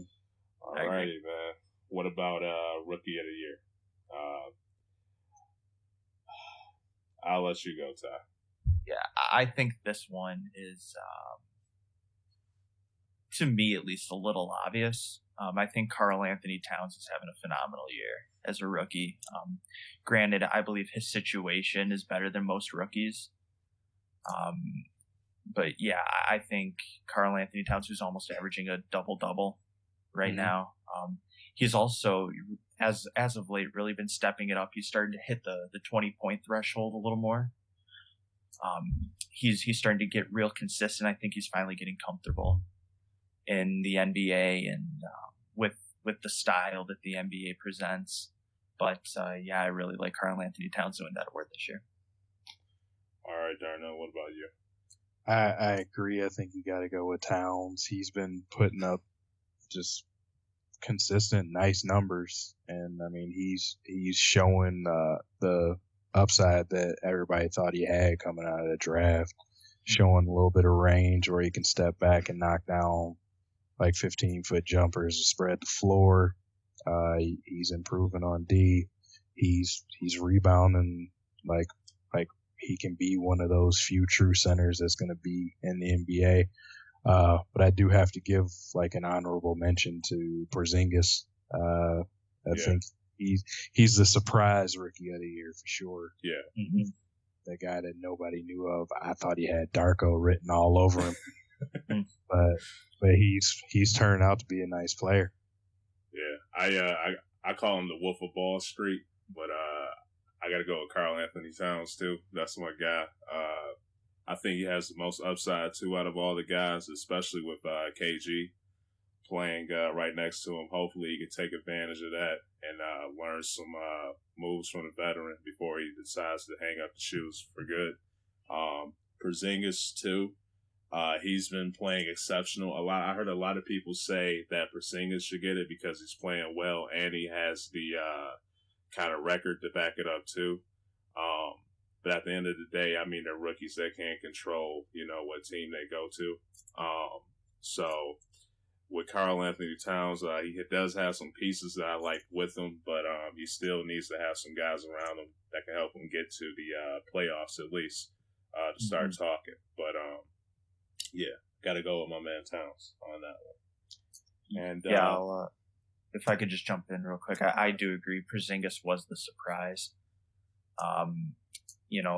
alrighty, man. What about Rookie of the Year? I'll let you go, Ty. Yeah, I think this one is, to me at least, a little obvious. I think Karl Anthony Towns is having a phenomenal year as a rookie. Granted, I believe his situation is better than most rookies. But yeah, I think Karl Anthony Towns, who's almost averaging a double-double right now. He's also, as of late, really been stepping it up. He's starting to hit the 20-point threshold a little more. He's starting to get real consistent. I think he's finally getting comfortable in the NBA and with the style that the NBA presents. But yeah, I really like Karl Anthony Towns doing that award this year. All right, Darnell, what about you? I agree. I think you got to go with Towns. He's been putting up just consistent, nice numbers, and I mean he's showing the upside that everybody thought he had coming out of the draft. Showing a little bit of range where he can step back and knock down like 15-foot jumpers to spread the floor. He's improving on D. He's rebounding like he can be one of those few true centers that's going to be in the NBA. But I do have to give like an honorable mention to Porzingis. I think he's the surprise Rookie of the Year for sure. Yeah. Mm-hmm. The guy that nobody knew of. I thought he had Darko written all over him. but he's turned out to be a nice player. Yeah. I call him the Wolf of Wall Street, but I got to go with Karl Anthony Towns too. That's my guy. I think he has the most upside too out of all the guys, especially with KG playing right next to him. Hopefully he can take advantage of that and learn some moves from the veteran before he decides to hang up the shoes for good. Porzingis too. He's been playing exceptional. I heard a lot of people say that Porzingis should get it because he's playing well and he has the kind of record to back it up too. But at the end of the day, I mean, they're rookies that can't control, what team they go to. So with Karl Anthony Towns, he does have some pieces that I like with him, but he still needs to have some guys around him that can help him get to the playoffs at least to start talking. But yeah, got to go with my man Towns on that one. And yeah, if I could just jump in real quick, I do agree. Porzingis was the surprise.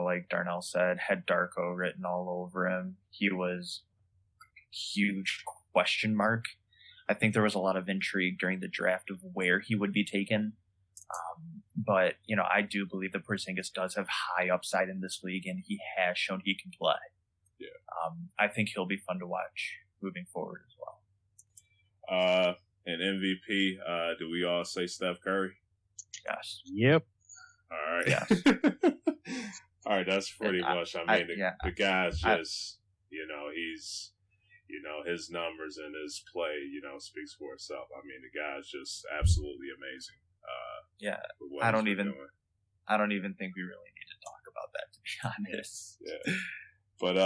Like Darnell said, had Darko written all over him. He was huge question mark. I think there was a lot of intrigue during the draft of where he would be taken. But I do believe that Porzingis does have high upside in this league, and he has shown he can play. Yeah. I think he'll be fun to watch moving forward as well. And MVP, do we all say Steph Curry? Yes. Yep. All right. Yes. All right, that's pretty much. I mean, the guy's just, he's, his numbers and his play, speaks for itself. I mean, the guy's just absolutely amazing. I don't even think we really need to talk about that, to be honest. Yeah. But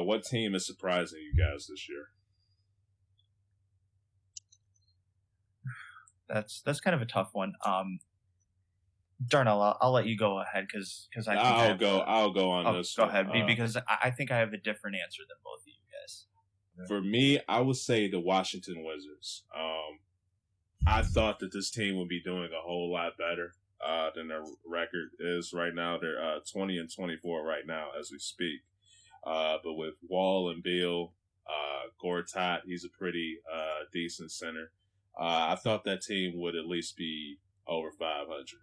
what team is surprising you guys this year? That's kind of a tough one. Darnell, I'll let you go ahead because I think I'll go on this. Go ahead, because I think I have a different answer than both of you guys. For me, I would say the Washington Wizards. I thought that this team would be doing a whole lot better than their record is right now. They're 20-24 right now as we speak. But with Wall and Beal, Gortat, he's a pretty decent center. I thought that team would at least be over 500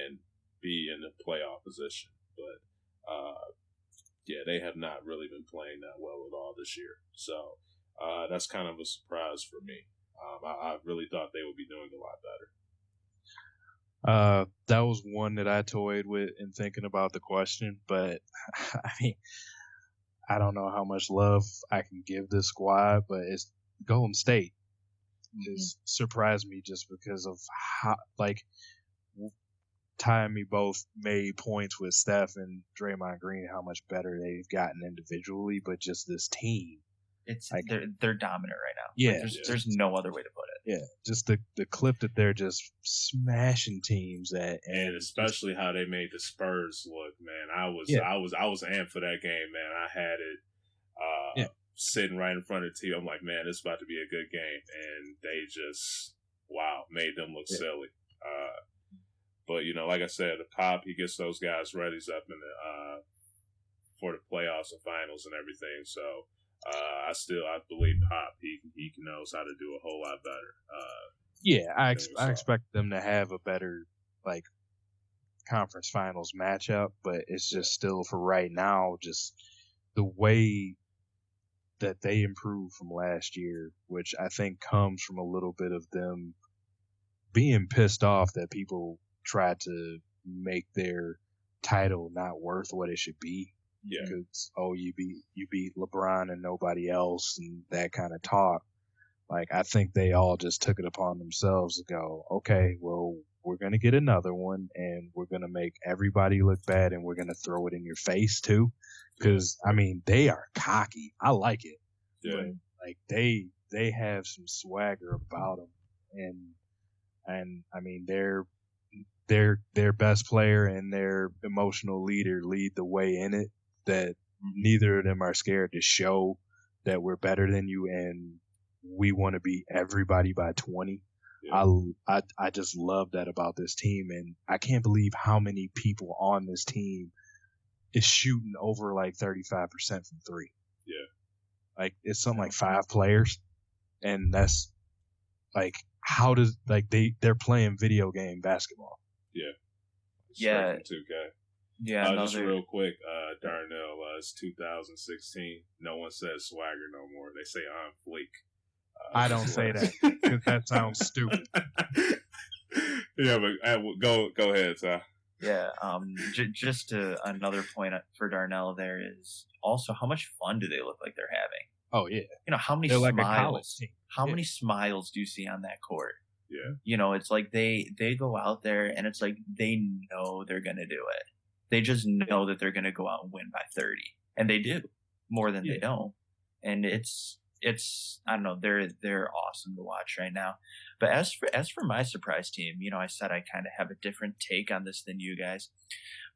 and be in the playoff position. But they have not really been playing that well at all this year. So that's kind of a surprise for me. I really thought they would be doing a lot better. That was one that I toyed with in thinking about the question, but I mean, I don't know how much love I can give this squad, but it's Golden State. Has surprised me just because of how, Ty and me both made points with Steph and Draymond Green, how much better they've gotten individually, but just this team. It's they're dominant right now. Yeah. There's no other way to put it. Yeah. Just the clip that they're just smashing teams at. And especially how they made the Spurs look, man. I was amped for that game, man. I had it sitting right in front of the TV. I'm like, man, this is about to be a good game. And they just, made them look silly. But, like I said, the Pop, he gets those guys ready up in the for the playoffs and finals and everything. So I believe Pop, he knows how to do a whole lot better. I expect them to have a better, conference finals matchup, but it's just still for right now, just the way that they improved from last year, which I think comes from a little bit of them being pissed off that people tried to make their title not worth what it should be. Yeah. Because you beat LeBron and nobody else and that kind of talk. I think they all just took it upon themselves to go, okay, well, we're gonna get another one and we're gonna make everybody look bad and we're gonna throw it in your face too. Because I mean, they are cocky. I like it. Yeah. But they have some swagger about them, and I mean their best player and their emotional leader lead the way in it. That neither of them are scared to show that we're better than you and we want to beat everybody by 20. Yeah. I just love that about this team, and I can't believe how many people on this team is shooting over 35% from three. Yeah. It's something like 5 players, and that's how does they're playing video game basketball. Yeah. Yeah. 2K. Yeah. Just real quick, Darnell, it's 2016. No one says swagger no more. They say I'm fleek. I don't say that because that sounds stupid. Yeah, but go ahead, Ty. Yeah, just another point for Darnell there is also how much fun do they look like they're having? Oh yeah, how many they're smiles? Like a college team. How many smiles do you see on that court? Yeah, it's like they go out there and it's like they know they're gonna do it. They just know that they're gonna go out and win by 30, and they do more than they don't. And it's I don't know, they're awesome to watch right now. But as for my surprise team, I said I kind of have a different take on this than you guys,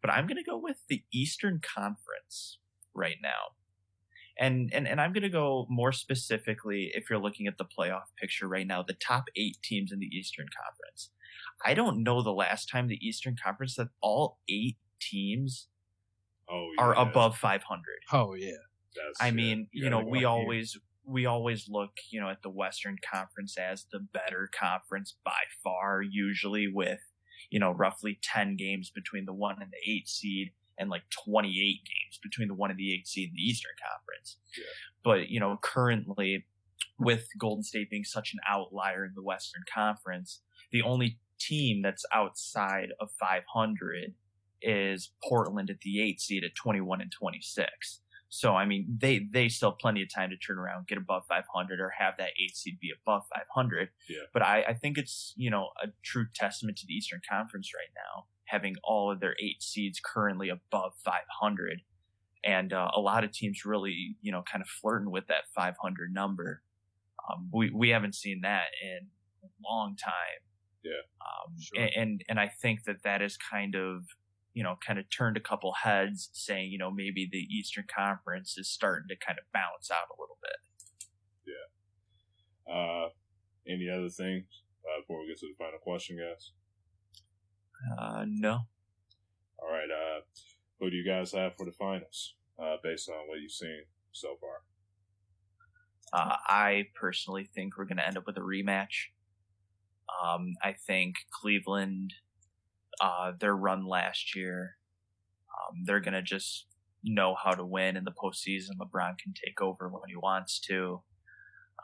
but I'm gonna go with the Eastern Conference right now, and I'm gonna go more specifically if you're looking at the playoff picture right now, the top 8 teams in the Eastern Conference. I don't know the last time the Eastern Conference that all 8 teams are above 500. Oh yeah, I mean, we always look, at the Western Conference as the better conference by far, usually with, roughly 10 games between the 1 and the 8 seed and 28 games between the 1 and the 8 seed in the Eastern Conference. Yeah. But, currently with Golden State being such an outlier in the Western Conference, the only team that's outside of 500 is Portland at the 8 seed at 21-26. So I mean, they still have plenty of time to turn around, get above 500, or have that 8 seed be above 500. Yeah. But I think it's a true testament to the Eastern Conference right now, having all of their 8 seeds currently above 500, and a lot of teams really kind of flirting with that 500 number. We haven't seen that in a long time. Yeah. Sure. And I think that is kind of turned a couple heads, saying, maybe the Eastern Conference is starting to kind of balance out a little bit. Yeah. Any other things before we get to the final question, guys? No. All right. Who do you guys have for the finals, based on what you've seen so far? I personally think we're going to end up with a rematch. I think Cleveland, their run last year, they're going to just know how to win in the postseason. LeBron can take over when he wants to.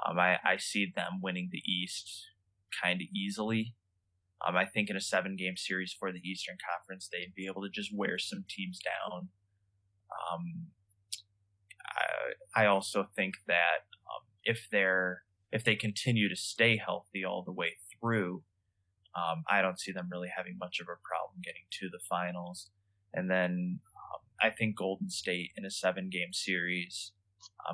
I see them winning the East kind of easily. I think in a 7-game series for the Eastern Conference, they'd be able to just wear some teams down. I also think that if they continue to stay healthy all the way through, I don't see them really having much of a problem getting to the finals. And then I think Golden State in a 7-game series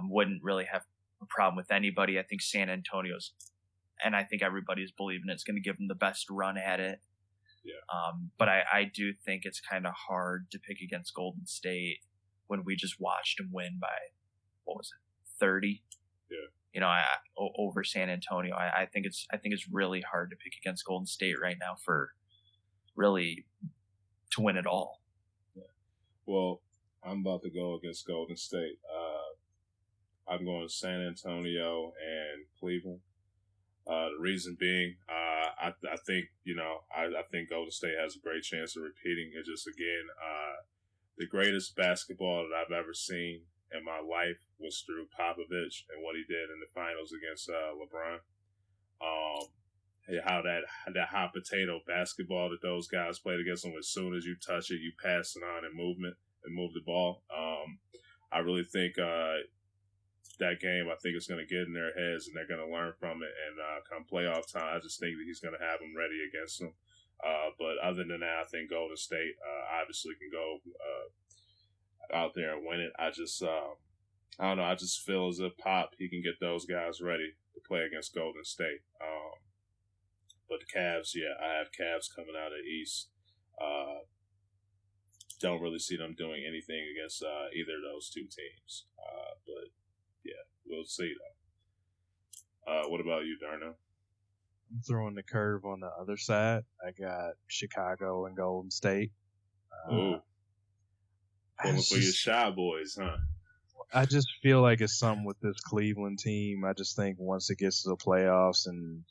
wouldn't really have a problem with anybody. I think San Antonio's, and I think everybody's believing it's going to give them the best run at it. Yeah. But I do think it's kind of hard to pick against Golden State when we just watched them win by, 30? Yeah. Over San Antonio. I think it's really hard to pick against Golden State right now for really to win it all. Yeah. Well, I'm about to go against Golden State. I'm going San Antonio and Cleveland. The reason being, I think I think Golden State has a great chance of repeating. It's just, again, the greatest basketball that I've ever seen in my life was through Popovich and what he did in the finals against LeBron. How that hot potato basketball that those guys played against them, as soon as you touch it, you pass it on and move the ball. I really think that game, I think it's going to get in their heads, and they're going to learn from it. And come playoff time, I just think that he's going to have them ready against them. But other than that, I think Golden State obviously can go out there and win it. I don't know. I just feel as if Pop, he can get those guys ready to play against Golden State. But the Cavs, I have Cavs coming out of the East. Don't really see them doing anything against either of those two teams. But yeah, we'll see though. What about you, Darnell? I'm throwing the curve on the other side. I got Chicago and Golden State. Ooh. Pulling for your shy boys, huh? I just feel like it's something with this Cleveland team. I just think once it gets to the playoffs and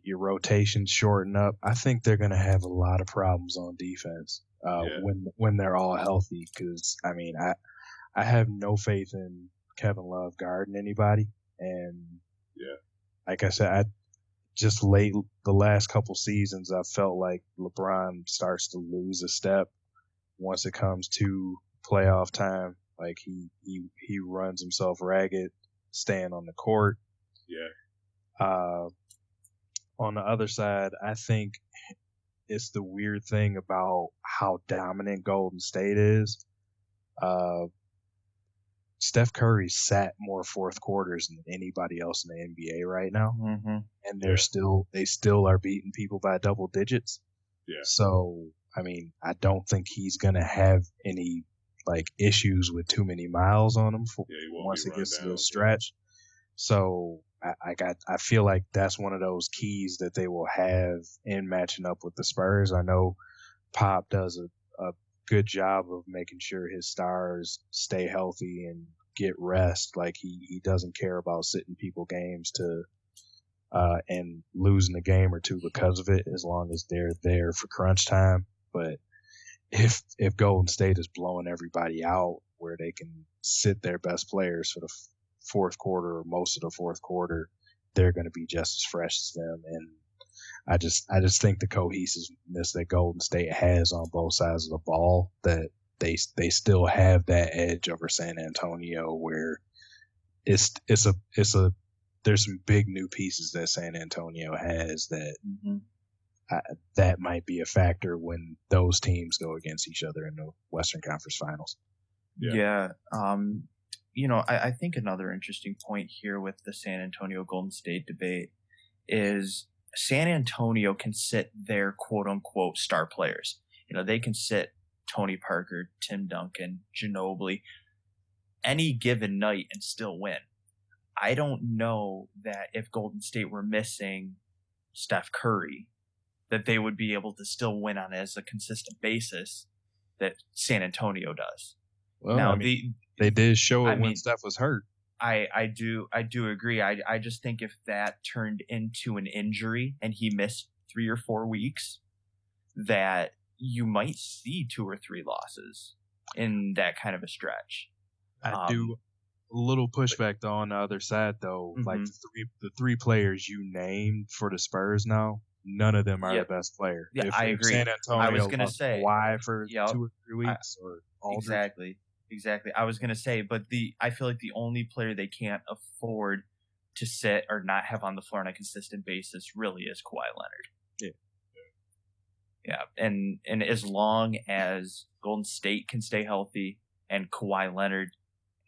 your rotations shorten up, I think they're going to have a lot of problems on defense when they're all healthy. Because I have no faith in Kevin Love guarding anybody, and like I said, the last couple seasons, I felt like LeBron starts to lose a step once it comes to playoff time. Like he runs himself ragged, staying on the court. Yeah. On the other side, I think it's the weird thing about how dominant Golden State is. Steph Curry sat more fourth quarters than anybody else in the NBA right now, and they still are beating people by double digits. Yeah. So I don't think he's gonna have any issues with too many miles on him once it gets to the stretch. So I feel like that's one of those keys that they will have in matching up with the Spurs. I know Pop does a good job of making sure his stars stay healthy and get rest. Like he doesn't care about sitting people games and losing a game or two because of it, as long as they're there for crunch time. But if Golden State is blowing everybody out where they can sit their best players for the fourth quarter or most of the fourth quarter, they're going to be just as fresh as them. And I just think the cohesiveness that Golden State has on both sides of the ball, that they still have that edge over San Antonio where it's a there's some big new pieces that San Antonio has that that might be a factor when those teams go against each other in the Western Conference Finals. Yeah. I think another interesting point here with the San Antonio Golden State debate is San Antonio can sit their quote unquote star players. They can sit Tony Parker, Tim Duncan, Ginobili any given night and still win. I don't know that if Golden State were missing Steph Curry, that they would be able to still win on as a consistent basis that San Antonio does. Well, now, they did show it when Steph was hurt. I do agree. I just think if that turned into an injury and he missed 3 or 4 weeks, that you might see 2 or 3 losses in that kind of a stretch. I do a little pushback though on the other side though. Like the three players you named for the Spurs now, none of them are the best player. Yeah, I agree. San Antonio I was going to say why for 2 or 3 weeks or Aldridge. Exactly. I was going to say, but I feel like the only player they can't afford to sit or not have on the floor on a consistent basis really is Kawhi Leonard. Yeah. And as long as Golden State can stay healthy and Kawhi Leonard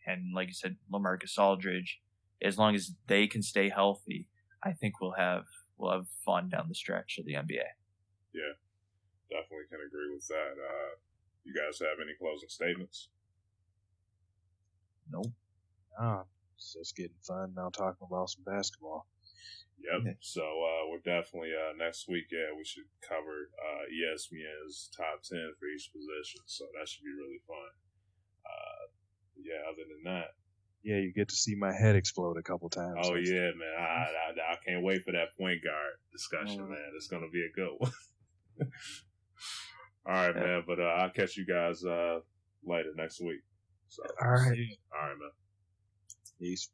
and, like you said, LaMarcus Aldridge, as long as they can stay healthy, I think we'll have fun down the stretch of the NBA. Yeah, definitely can agree with that. You guys have any closing statements? Nope. It's just getting fun now talking about some basketball. Yep. Okay. So we're definitely next week. Yeah, we should cover ESPN's top 10 for each position. So that should be really fun. Yeah. Other than that, yeah, you get to see my head explode a couple times. Oh yeah, man! I can't wait for that point guard discussion, man. It's gonna be a good one. All right, man. But I'll catch you guys later next week. So, all right, man. Peace.